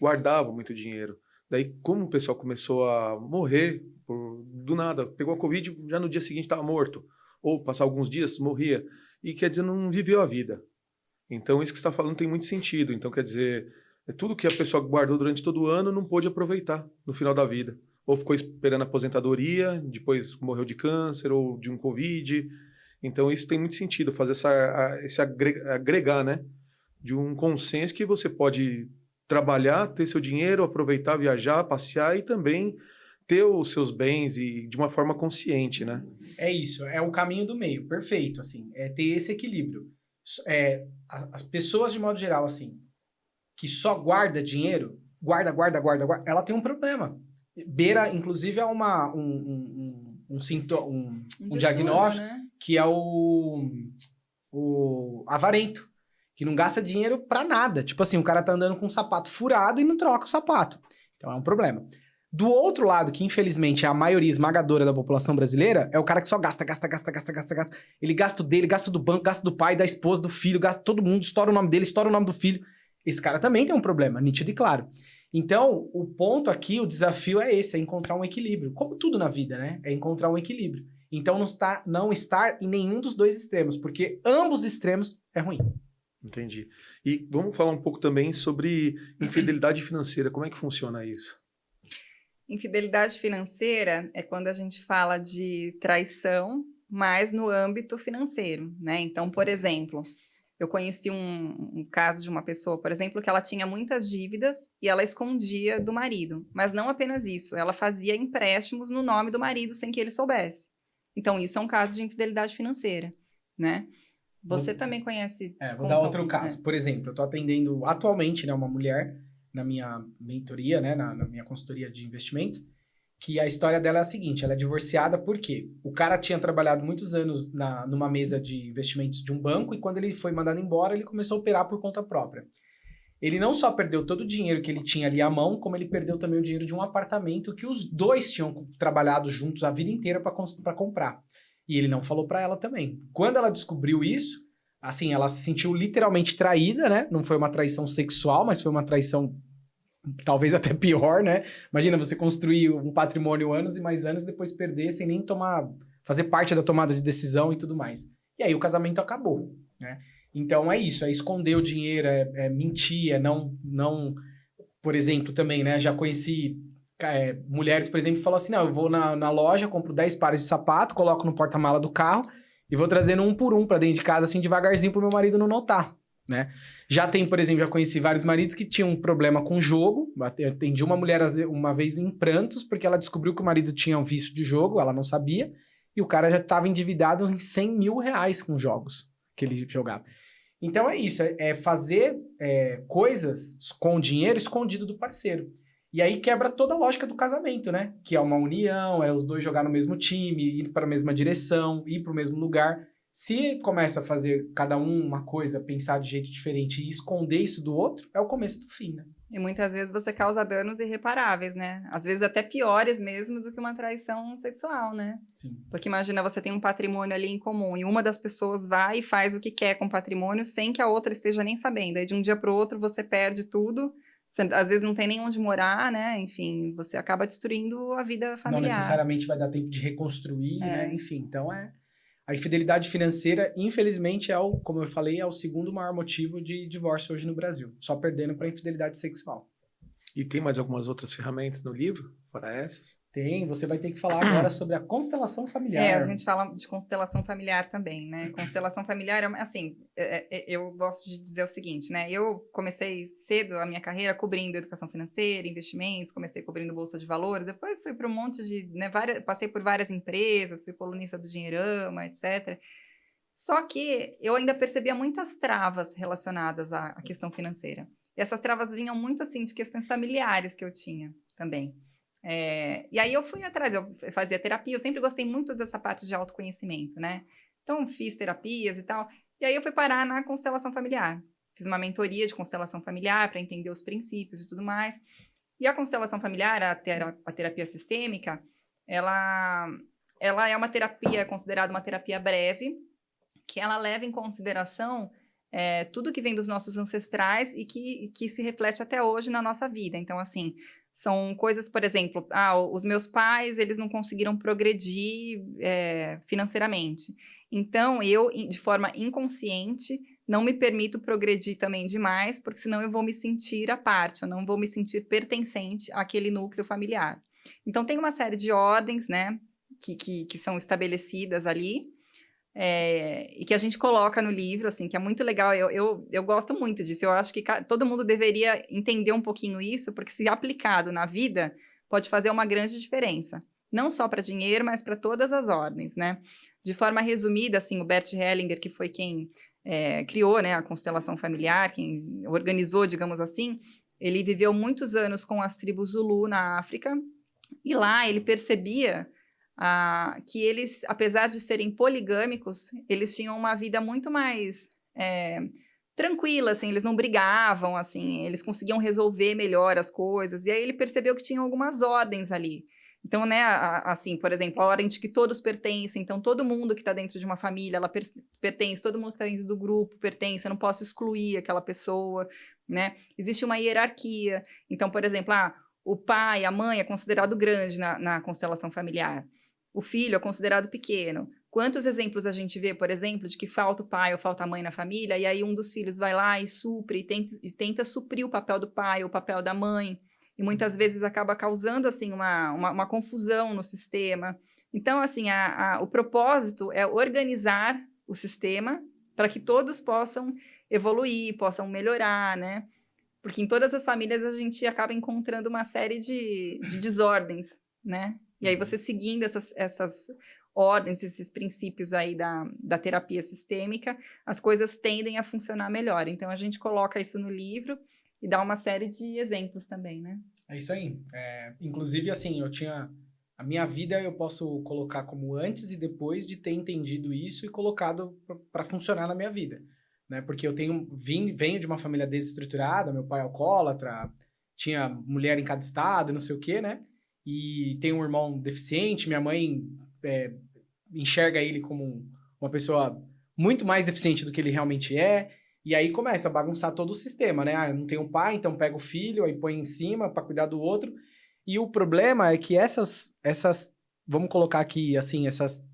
guardava muito dinheiro. Daí, como o pessoal começou a morrer do nada, pegou a Covid, já no dia seguinte estava morto. Ou passar alguns dias, morria. E quer dizer, não viveu a vida. Então, isso que você está falando tem muito sentido. Então, quer dizer, tudo que a pessoa guardou durante todo o ano não pôde aproveitar no final da vida. Ou ficou esperando a aposentadoria, depois morreu de câncer ou de um Covid. Então, isso tem muito sentido, fazer esse agregar, né? De um consenso que você pode trabalhar, ter seu dinheiro, aproveitar, viajar, passear e também ter os seus bens e de uma forma consciente, né?
É isso, é o caminho do meio, perfeito, assim, é ter esse equilíbrio. As pessoas, de modo geral, assim, que só guarda dinheiro, guarda, ela tem um problema. Beira, inclusive, a um diagnóstico, né? Que é o avarento, que não gasta dinheiro pra nada. Tipo assim, o cara tá andando com um sapato furado e não troca o sapato. Então é um problema. Do outro lado, que infelizmente é a maioria esmagadora da população brasileira, é o cara que só gasta. Ele gasta o dele, gasta do banco, gasta do pai, da esposa, do filho, gasta todo mundo, estoura o nome dele, estoura o nome do filho. Esse cara também tem um problema, nítido e claro. Então, o ponto aqui, o desafio é esse, é encontrar um equilíbrio. Como tudo na vida, né? É encontrar um equilíbrio. Então, não estar em nenhum dos dois extremos, porque ambos extremos é ruim.
Entendi. E vamos falar um pouco também sobre infidelidade financeira. Como é que funciona isso?
Infidelidade financeira é quando a gente fala de traição, mas no âmbito financeiro, né? Então, por exemplo, eu conheci um caso de uma pessoa, por exemplo, que ela tinha muitas dívidas e ela escondia do marido. Mas não apenas isso, ela fazia empréstimos no nome do marido sem que ele soubesse. Então, isso é um caso de infidelidade financeira, né? Você também conhece...
Vou dar outro caso. Por exemplo, eu estou atendendo atualmente, né, uma mulher na minha mentoria, né, na minha consultoria de investimentos, que a história dela é a seguinte, ela é divorciada porque o cara tinha trabalhado muitos anos numa mesa de investimentos de um banco e quando ele foi mandado embora, ele começou a operar por conta própria. Ele não só perdeu todo o dinheiro que ele tinha ali à mão, como ele perdeu também o dinheiro de um apartamento que os dois tinham trabalhado juntos a vida inteira para comprar. E ele não falou para ela também. Quando ela descobriu isso, assim, ela se sentiu literalmente traída, né? Não foi uma traição sexual, mas foi uma traição talvez até pior, né? Imagina você construir um patrimônio anos e mais anos, depois perder sem nem fazer parte da tomada de decisão e tudo mais. E aí o casamento acabou, né? Então é isso, é esconder o dinheiro, é mentir, não... Por exemplo, também, né? Já conheci mulheres, por exemplo, que falam assim, não, eu vou na loja, compro 10 pares de sapato, coloco no porta-mala do carro e vou trazendo um por um pra dentro de casa, assim, devagarzinho pro meu marido não notar, né? Já tem, por exemplo, já conheci vários maridos que tinham um problema com jogo. Eu atendi uma mulher uma vez em prantos porque ela descobriu que o marido tinha um vício de jogo, ela não sabia, e o cara já estava endividado em 100 mil reais com jogos que ele jogava. Então é isso, é fazer coisas com dinheiro escondido do parceiro. E aí quebra toda a lógica do casamento, né? Que é uma união, é os dois jogar no mesmo time, ir para a mesma direção, ir para o mesmo lugar. Se começa a fazer cada um uma coisa, pensar de jeito diferente e esconder isso do outro, é o começo do fim, né?
E muitas vezes você causa danos irreparáveis, né? Às vezes até piores mesmo do que uma traição sexual, né?
Sim.
Porque imagina, você tem um patrimônio ali em comum e uma das pessoas vai e faz o que quer com o patrimônio sem que a outra esteja nem sabendo. Aí de um dia para o outro você perde tudo, você, às vezes não tem nem onde morar, né? Enfim, você acaba destruindo a vida familiar.
Não necessariamente vai dar tempo de reconstruir, né? Enfim, então a infidelidade financeira, infelizmente, como eu falei, é o segundo maior motivo de divórcio hoje no Brasil. Só perdendo para a infidelidade sexual.
E tem mais algumas outras ferramentas no livro, fora essas?
Tem, você vai ter que falar agora sobre a constelação familiar.
A gente fala de constelação familiar também, né? Constelação familiar, assim, eu gosto de dizer o seguinte, né? Eu comecei cedo a minha carreira cobrindo educação financeira, investimentos, comecei cobrindo bolsa de valores, depois fui para um monte de, né, passei por várias empresas, fui colunista do Dinheirama, etc. Só que eu ainda percebia muitas travas relacionadas à questão financeira. E essas travas vinham muito, assim, de questões familiares que eu tinha também. E aí eu fui atrás, eu fazia terapia, eu sempre gostei muito dessa parte de autoconhecimento, né? Então, fiz terapias e tal. E aí eu fui parar na constelação familiar. Fiz uma mentoria de constelação familiar para entender os princípios e tudo mais. E a constelação familiar, a terapia sistêmica, ela é uma terapia, considerada uma terapia breve, que ela leva em consideração tudo que vem dos nossos ancestrais e que se reflete até hoje na nossa vida. Então, assim, são coisas, por exemplo, os meus pais, eles não conseguiram progredir financeiramente. Então, eu, de forma inconsciente, não me permito progredir também demais, porque senão eu vou me sentir à parte, eu não vou me sentir pertencente àquele núcleo familiar. Então, tem uma série de ordens, né, que são estabelecidas ali, e que a gente coloca no livro, assim, que é muito legal. Eu gosto muito disso. Eu acho que todo mundo deveria entender um pouquinho isso, porque se aplicado na vida, pode fazer uma grande diferença. Não só para dinheiro, mas para todas as ordens, né? De forma resumida, assim, o Bert Hellinger, que foi quem criou, né, a constelação familiar, quem organizou, digamos assim, ele viveu muitos anos com as tribos Zulu na África, e lá ele percebia que eles, apesar de serem poligâmicos, eles tinham uma vida muito mais tranquila, assim, eles não brigavam, assim, eles conseguiam resolver melhor as coisas, e aí ele percebeu que tinha algumas ordens ali. Então, né, assim, por exemplo, a ordem de que todos pertencem, então todo mundo que está dentro de uma família, ela pertence, todo mundo que está dentro do grupo pertence, eu não posso excluir aquela pessoa, né? Existe uma hierarquia. Então, por exemplo, o pai, a mãe é considerado grande na constelação familiar. O filho é considerado pequeno. Quantos exemplos a gente vê, por exemplo, de que falta o pai ou falta a mãe na família, e aí um dos filhos vai lá e supre, e tenta suprir o papel do pai ou o papel da mãe, e muitas vezes acaba causando, assim, uma confusão no sistema. Então, assim, o propósito é organizar o sistema para que todos possam evoluir, possam melhorar, né? Porque em todas as famílias a gente acaba encontrando uma série de desordens, né? E aí você seguindo essas ordens, esses princípios aí da terapia sistêmica, as coisas tendem a funcionar melhor. Então, a gente coloca isso no livro e dá uma série de exemplos também, né?
É isso aí. Inclusive, assim, a minha vida eu posso colocar como antes e depois de ter entendido isso e colocado para funcionar na minha vida, né? Porque eu venho de uma família desestruturada, meu pai é alcoólatra, tinha mulher em cada estado, não sei o quê, né? E tem um irmão deficiente, minha mãe enxerga ele como uma pessoa muito mais deficiente do que ele realmente é, e aí começa a bagunçar todo o sistema, né? Eu não tenho pai, então pega o filho, aí põe em cima para cuidar do outro, e o problema é que essas vamos colocar aqui, assim, essas...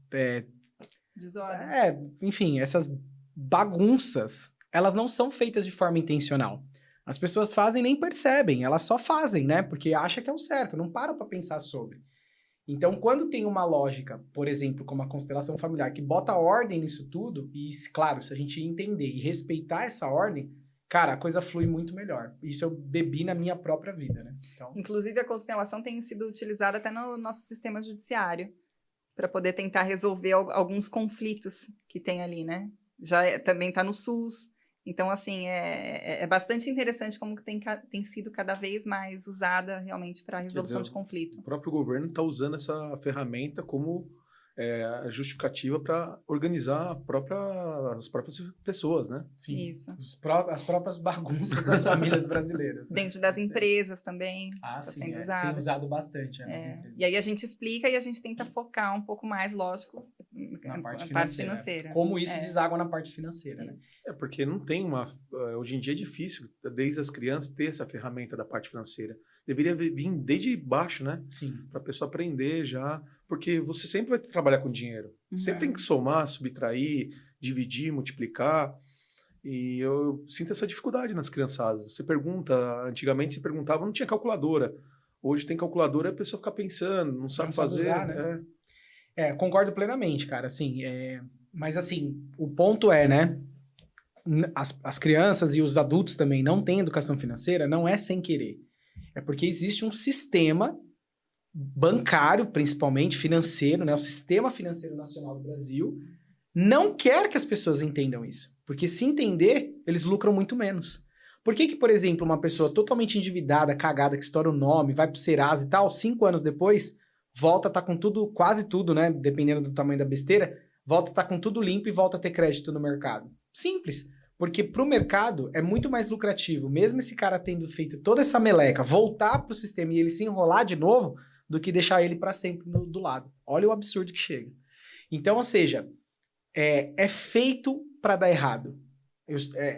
enfim, essas bagunças, elas não são feitas de forma intencional. As pessoas fazem e nem percebem, elas só fazem, né? Porque acham que é o certo, não param para pensar sobre. Então, quando tem uma lógica, por exemplo, como a constelação familiar, que bota ordem nisso tudo, e, claro, se a gente entender e respeitar essa ordem, cara, a coisa flui muito melhor. Isso eu bebi na minha própria vida, né? Então... Inclusive,
a constelação tem sido utilizada até no nosso sistema judiciário, para poder tentar resolver alguns conflitos que tem ali, né? Também está no SUS. Então, assim, é bastante interessante como que tem sido cada vez mais usada realmente para a resolução de conflito.
O próprio governo está usando essa ferramenta como a justificativa para organizar as próprias pessoas, né?
Sim.
Isso.
As próprias bagunças das famílias brasileiras. Né?
Dentro das empresas também.
Sim,
sendo usado.
Tem usado bastante nas empresas.
E aí a gente explica e a gente tenta focar um pouco mais, lógico,
na parte
financeira.
Como isso deságua na parte financeira, né?
Porque não tem hoje em dia é difícil, desde as crianças, ter essa ferramenta da parte financeira. Deveria vir desde baixo, né?
Sim.
Para a pessoa aprender já. Porque você sempre vai trabalhar com dinheiro. Sempre tem que somar, subtrair, dividir, multiplicar. E eu sinto essa dificuldade nas criançadas. Você pergunta, antigamente se perguntava, não tinha calculadora. Hoje tem calculadora e a pessoa fica pensando, não sabe fazer.
Usar, né? Concordo plenamente, cara, assim, mas assim, o ponto é, né, as crianças e os adultos também não têm educação financeira, não é sem querer. É porque existe um sistema bancário, principalmente financeiro, né, o Sistema Financeiro Nacional do Brasil, não quer que as pessoas entendam isso. Porque se entender, eles lucram muito menos. Por que, por exemplo, uma pessoa totalmente endividada, cagada, que estoura o nome, vai pro Serasa e tal, 5 anos depois, volta a estar com tudo, quase tudo, né? Dependendo do tamanho da besteira, volta a estar com tudo limpo e volta a ter crédito no mercado. Simples. Porque pro mercado é muito mais lucrativo, mesmo esse cara tendo feito toda essa meleca, voltar pro sistema e ele se enrolar de novo, do que deixar ele para sempre do lado. Olha o absurdo que chega. Então, ou seja, é feito para dar errado.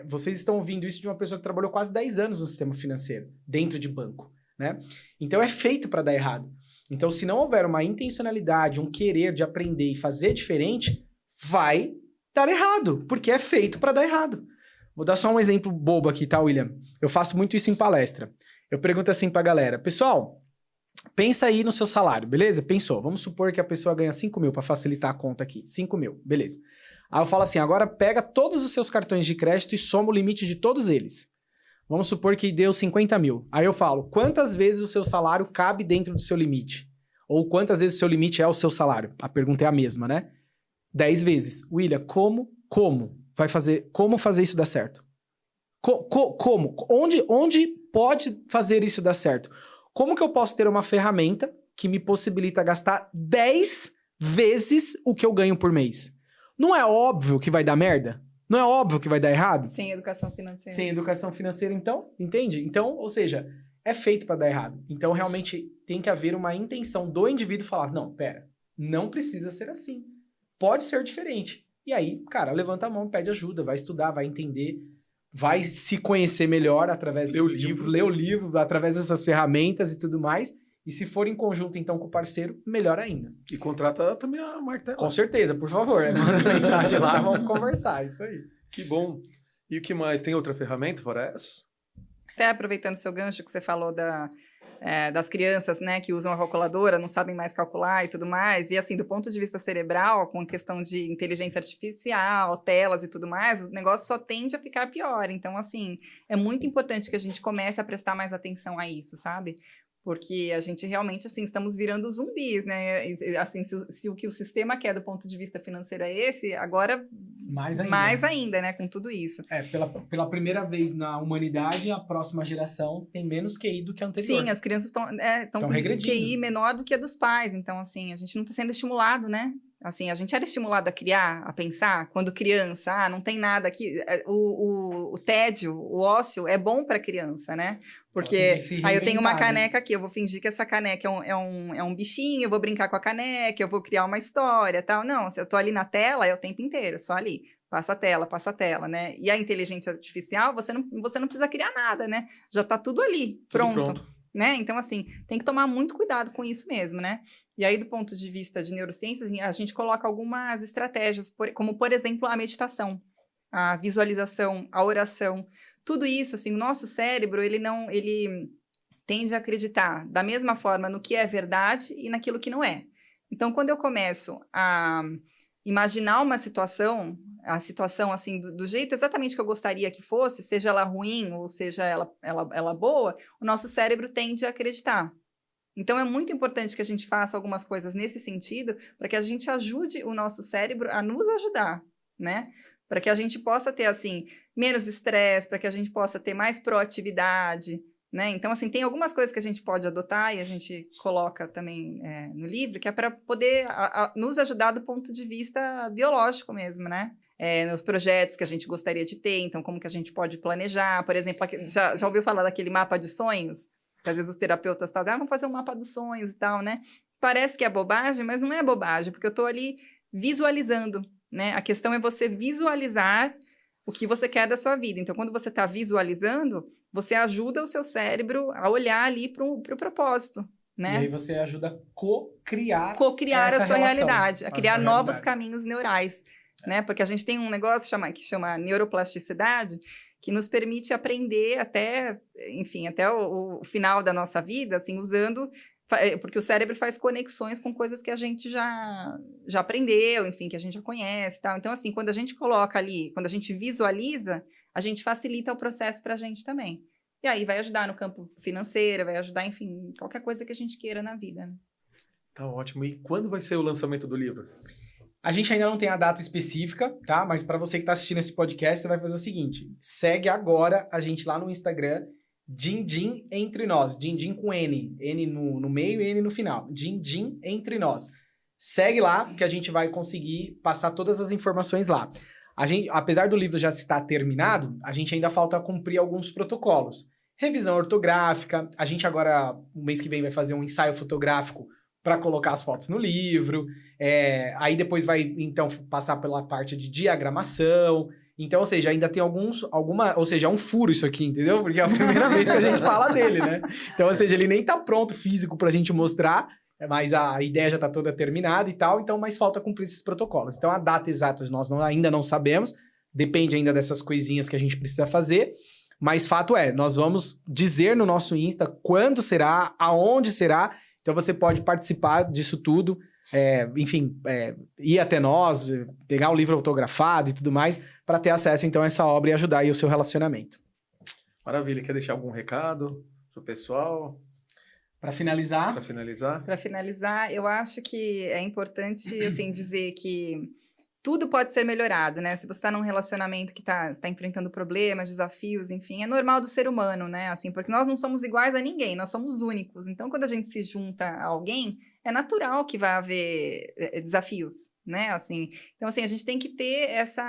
Vocês estão ouvindo isso de uma pessoa que trabalhou quase 10 anos no sistema financeiro, dentro de banco, né? Então é feito para dar errado. Então, se não houver uma intencionalidade, um querer de aprender e fazer diferente, vai dar errado, porque é feito para dar errado. Vou dar só um exemplo bobo aqui, tá, William? Eu faço muito isso em palestra. Eu pergunto assim pra galera, pessoal, pensa aí no seu salário, beleza? Pensou. Vamos supor que a pessoa ganha 5 mil para facilitar a conta aqui. 5 mil, beleza. Aí eu falo assim, agora pega todos os seus cartões de crédito e soma o limite de todos eles. Vamos supor que deu 50 mil. Aí eu falo, quantas vezes o seu salário cabe dentro do seu limite? Ou quantas vezes o seu limite é o seu salário? A pergunta é a mesma, né? 10 vezes. William, como fazer isso dar certo? Como? Onde pode fazer isso dar certo? Como que eu posso ter uma ferramenta que me possibilita gastar 10 vezes o que eu ganho por mês? Não é óbvio que vai dar merda? Não é óbvio que vai dar errado?
Sem educação financeira.
Sem educação financeira, então, entende? Então, ou seja, é feito para dar errado. Então, realmente, tem que haver uma intenção do indivíduo falar, não, pera, não precisa ser assim. Pode ser diferente. E aí, cara, levanta a mão, pede ajuda, vai estudar, vai entender, vai se conhecer melhor através
ler o livro,
através dessas ferramentas e tudo mais. E se for em conjunto, então, com o parceiro, melhor ainda.
E contrata também a Martela.
Com certeza, por favor. Manda mensagem lá, vamos conversar, isso aí.
Que bom. E o que mais? Tem outra ferramenta fora essa?
Até aproveitando o seu gancho que você falou das crianças, né, que usam a calculadora, não sabem mais calcular e tudo mais. E assim, do ponto de vista cerebral, com a questão de inteligência artificial, telas e tudo mais, o negócio só tende a ficar pior. Então, assim, é muito importante que a gente comece a prestar mais atenção a isso, sabe? Porque a gente realmente, assim, estamos virando zumbis, né? Assim, se o que o sistema quer do ponto de vista financeiro é esse, agora mais ainda, né? Com tudo isso.
Pela primeira vez na humanidade, a próxima geração tem menos QI do que a anterior.
Sim, as crianças estão com QI menor do que a dos pais. Então, assim, a gente não está sendo estimulado, né? Assim, a gente era estimulado a criar, a pensar, quando criança, não tem nada aqui. O tédio, o ócio é bom para criança, né? Porque aí eu tenho uma caneca aqui, eu vou fingir que essa caneca é um bichinho, eu vou brincar com a caneca, eu vou criar uma história, tal. Não, se eu tô ali na tela, é o tempo inteiro, só ali. Passa a tela, né? E a inteligência artificial, você não precisa criar nada, né? Já tá tudo ali, pronto. Né? Então, assim, tem que tomar muito cuidado com isso mesmo, né? E aí, do ponto de vista de neurociências, a gente coloca algumas estratégias, como, por exemplo, a meditação, a visualização, a oração. Tudo isso, assim, o nosso cérebro, ele tende a acreditar da mesma forma no que é verdade e naquilo que não é. Então, quando eu começo a imaginar uma situação, a situação assim do jeito exatamente que eu gostaria que fosse, seja ela ruim ou seja ela boa, o nosso cérebro tende a acreditar. Então é muito importante que a gente faça algumas coisas nesse sentido para que a gente ajude o nosso cérebro a nos ajudar, né? Para que a gente possa ter assim menos estresse, para que a gente possa ter mais proatividade, né? Então, assim, tem algumas coisas que a gente pode adotar e a gente coloca também no livro, que é para poder nos ajudar do ponto de vista biológico mesmo, né? Nos projetos que a gente gostaria de ter, então como que a gente pode planejar, por exemplo, já ouviu falar daquele mapa de sonhos? Que às vezes os terapeutas fazem, vamos fazer um mapa dos sonhos e tal, né? Parece que é bobagem, mas não é bobagem, porque eu estou ali visualizando, né? A questão é você visualizar o que você quer da sua vida. Então, quando você está visualizando, você ajuda o seu cérebro a olhar ali para o propósito, né?
E aí você ajuda a co-criar
a sua realidade, a criar novos caminhos neurais. né? Porque a gente tem um negócio que chama neuroplasticidade, que nos permite aprender até, enfim, até o final da nossa vida, assim, usando... Porque o cérebro faz conexões com coisas que a gente já aprendeu, enfim, que a gente já conhece e tal. Então, assim, quando a gente coloca ali, quando a gente visualiza, a gente facilita o processo para a gente também. E aí vai ajudar no campo financeiro, vai ajudar, enfim, qualquer coisa que a gente queira na vida, né?
Tá ótimo. E quando vai ser o lançamento do livro?
A gente ainda não tem a data específica, tá? Mas para você que está assistindo esse podcast, você vai fazer o seguinte. Segue agora a gente lá no Instagram, Dindim Entre Nós. Dindim com N. N no meio e N no final. Dindim Entre Nós. Segue lá que a gente vai conseguir passar todas as informações lá. Apesar do livro já estar terminado, a gente ainda falta cumprir alguns protocolos. Revisão ortográfica, a gente agora, no mês que vem, vai fazer um ensaio fotográfico para colocar as fotos no livro, aí depois vai, então, passar pela parte de diagramação. Então, ou seja, ainda tem ou seja, é um furo isso aqui, entendeu? Porque é a primeira vez que a gente fala dele, né? Então, ou seja, ele nem tá pronto físico pra gente mostrar, mas a ideia já está toda terminada e tal, então, mas falta cumprir esses protocolos. Então, a data exata nós ainda não sabemos, depende ainda dessas coisinhas que a gente precisa fazer, mas fato é, nós vamos dizer no nosso Insta quando será, aonde será, então você pode participar disso tudo, enfim, ir até nós, pegar o livro autografado e tudo mais, para ter acesso, então, a essa obra e ajudar aí o seu relacionamento.
Maravilha. Quer deixar algum recado pro pessoal?
Para finalizar?
Para
finalizar, eu acho que é importante, assim, dizer que tudo pode ser melhorado, né? Se você está num relacionamento que tá enfrentando problemas, desafios, enfim, é normal do ser humano, né? Assim, porque nós não somos iguais a ninguém, nós somos únicos. Então, quando a gente se junta a alguém, é natural que vai haver desafios, né? Assim, então, assim, a gente tem que ter essa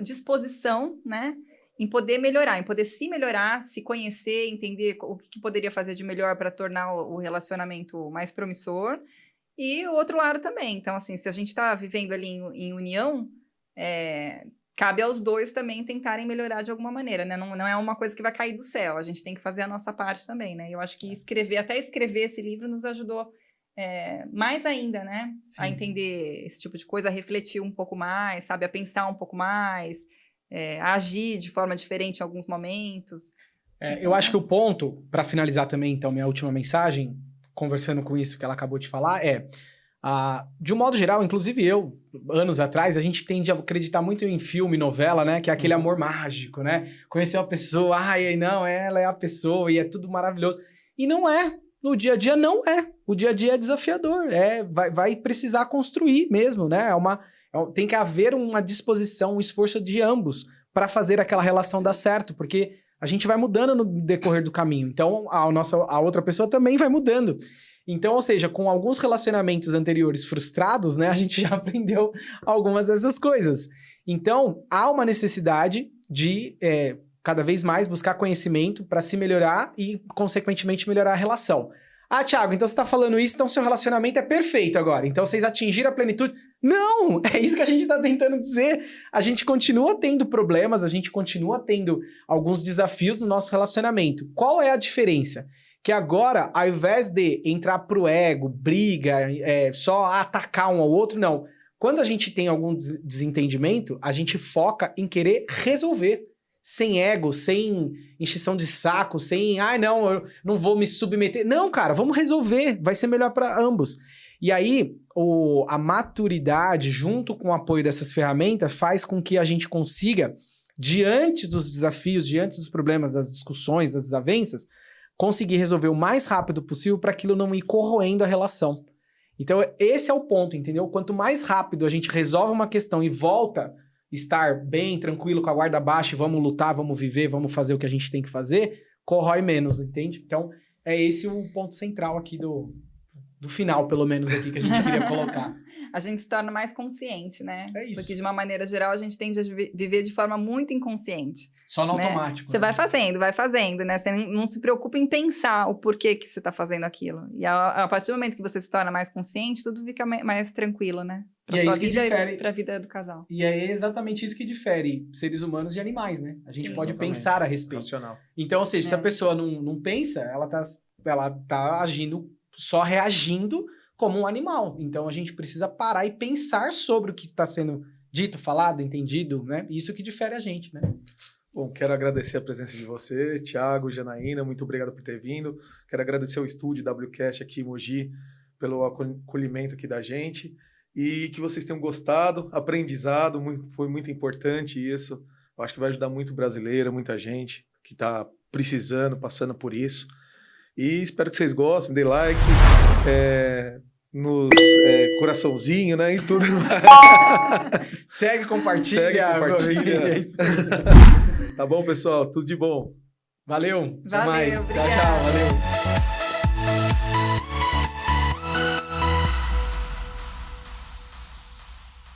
disposição, né? Em poder melhorar, em poder se melhorar, se conhecer, entender o que poderia fazer de melhor para tornar o relacionamento mais promissor. E o outro lado também. Então, assim, se a gente está vivendo ali em união, cabe aos dois também tentarem melhorar de alguma maneira, né? Não é uma coisa que vai cair do céu. A gente tem que fazer a nossa parte também, né? Eu acho que até escrever esse livro nos ajudou mais ainda, né? Sim. A entender esse tipo de coisa, a refletir um pouco mais, sabe? A pensar um pouco mais, a agir de forma diferente em alguns momentos.
Eu acho que o ponto, para finalizar também, então, minha última mensagem, conversando com isso que ela acabou de falar, de um modo geral, inclusive eu, anos atrás, a gente tende a acreditar muito em filme, novela, né? Que é aquele amor mágico, né? Conhecer uma pessoa, não, ela é a pessoa e é tudo maravilhoso. E não é. No dia a dia não é. O dia a dia é desafiador. Vai precisar construir mesmo, né? Tem que haver uma disposição, um esforço de ambos para fazer aquela relação dar certo, porque a gente vai mudando no decorrer do caminho. Então, a outra pessoa também vai mudando. Então, ou seja, com alguns relacionamentos anteriores frustrados, né, a gente já aprendeu algumas dessas coisas. Então, há uma necessidade de cada vez mais buscar conhecimento para se melhorar e, consequentemente, melhorar a relação. Thiago, então você está falando isso, então seu relacionamento é perfeito agora. Então vocês atingiram a plenitude. Não! É isso que a gente está tentando dizer. A gente continua tendo problemas, a gente continua tendo alguns desafios no nosso relacionamento. Qual é a diferença? Que agora, ao invés de entrar pro ego, briga, só atacar um ao outro, não. Quando a gente tem algum desentendimento, a gente foca em querer resolver. Sem ego, sem encheção de saco, sem... não, eu não vou me submeter. Não, cara, vamos resolver. Vai ser melhor para ambos. E aí, a maturidade, junto com o apoio dessas ferramentas, faz com que a gente consiga, diante dos desafios, diante dos problemas, das discussões, das desavenças, conseguir resolver o mais rápido possível para aquilo não ir corroendo a relação. Então, esse é o ponto, entendeu? Quanto mais rápido a gente resolve uma questão e volta... estar bem, tranquilo, com a guarda baixa, vamos lutar, vamos viver, vamos fazer o que a gente tem que fazer, corrói menos, entende? Então, é esse o ponto central aqui do final, pelo menos, aqui, que a gente queria colocar.
A gente se torna mais consciente, né?
É isso.
Porque, de uma maneira geral, a gente tende a viver de forma muito inconsciente.
Só no
né?
automático.
Você vai fazendo, né? Você não se preocupa em pensar o porquê que você está fazendo aquilo. E a partir do momento que você se torna mais consciente, tudo fica mais tranquilo, né? Pra sua vida e pra vida do casal.
E é exatamente isso que difere seres humanos de animais, né? A gente pode
exatamente.
Pensar a respeito.
Racional.
Então, ou seja, se a pessoa não pensa, ela tá agindo, só reagindo como um animal. Então a gente precisa parar e pensar sobre o que está sendo dito, falado, entendido, né? Isso que difere a gente, né?
Bom, quero agradecer a presença de você, Thiago, Janaína, muito obrigado por ter vindo. Quero agradecer ao estúdio WCast aqui em Mogi pelo acolhimento aqui da gente e que vocês tenham gostado, aprendizado, foi muito importante isso. Eu acho que vai ajudar muito brasileiro, muita gente que está precisando, passando por isso. E espero que vocês gostem, dê like, nos coraçãozinho, né, e tudo mais.
Segue, compartilha.
Segue, compartilha.
É isso.
Tá bom, pessoal? Tudo de bom.
Valeu. Até
Valeu,
mais.
obrigada.
Tchau, tchau. Valeu.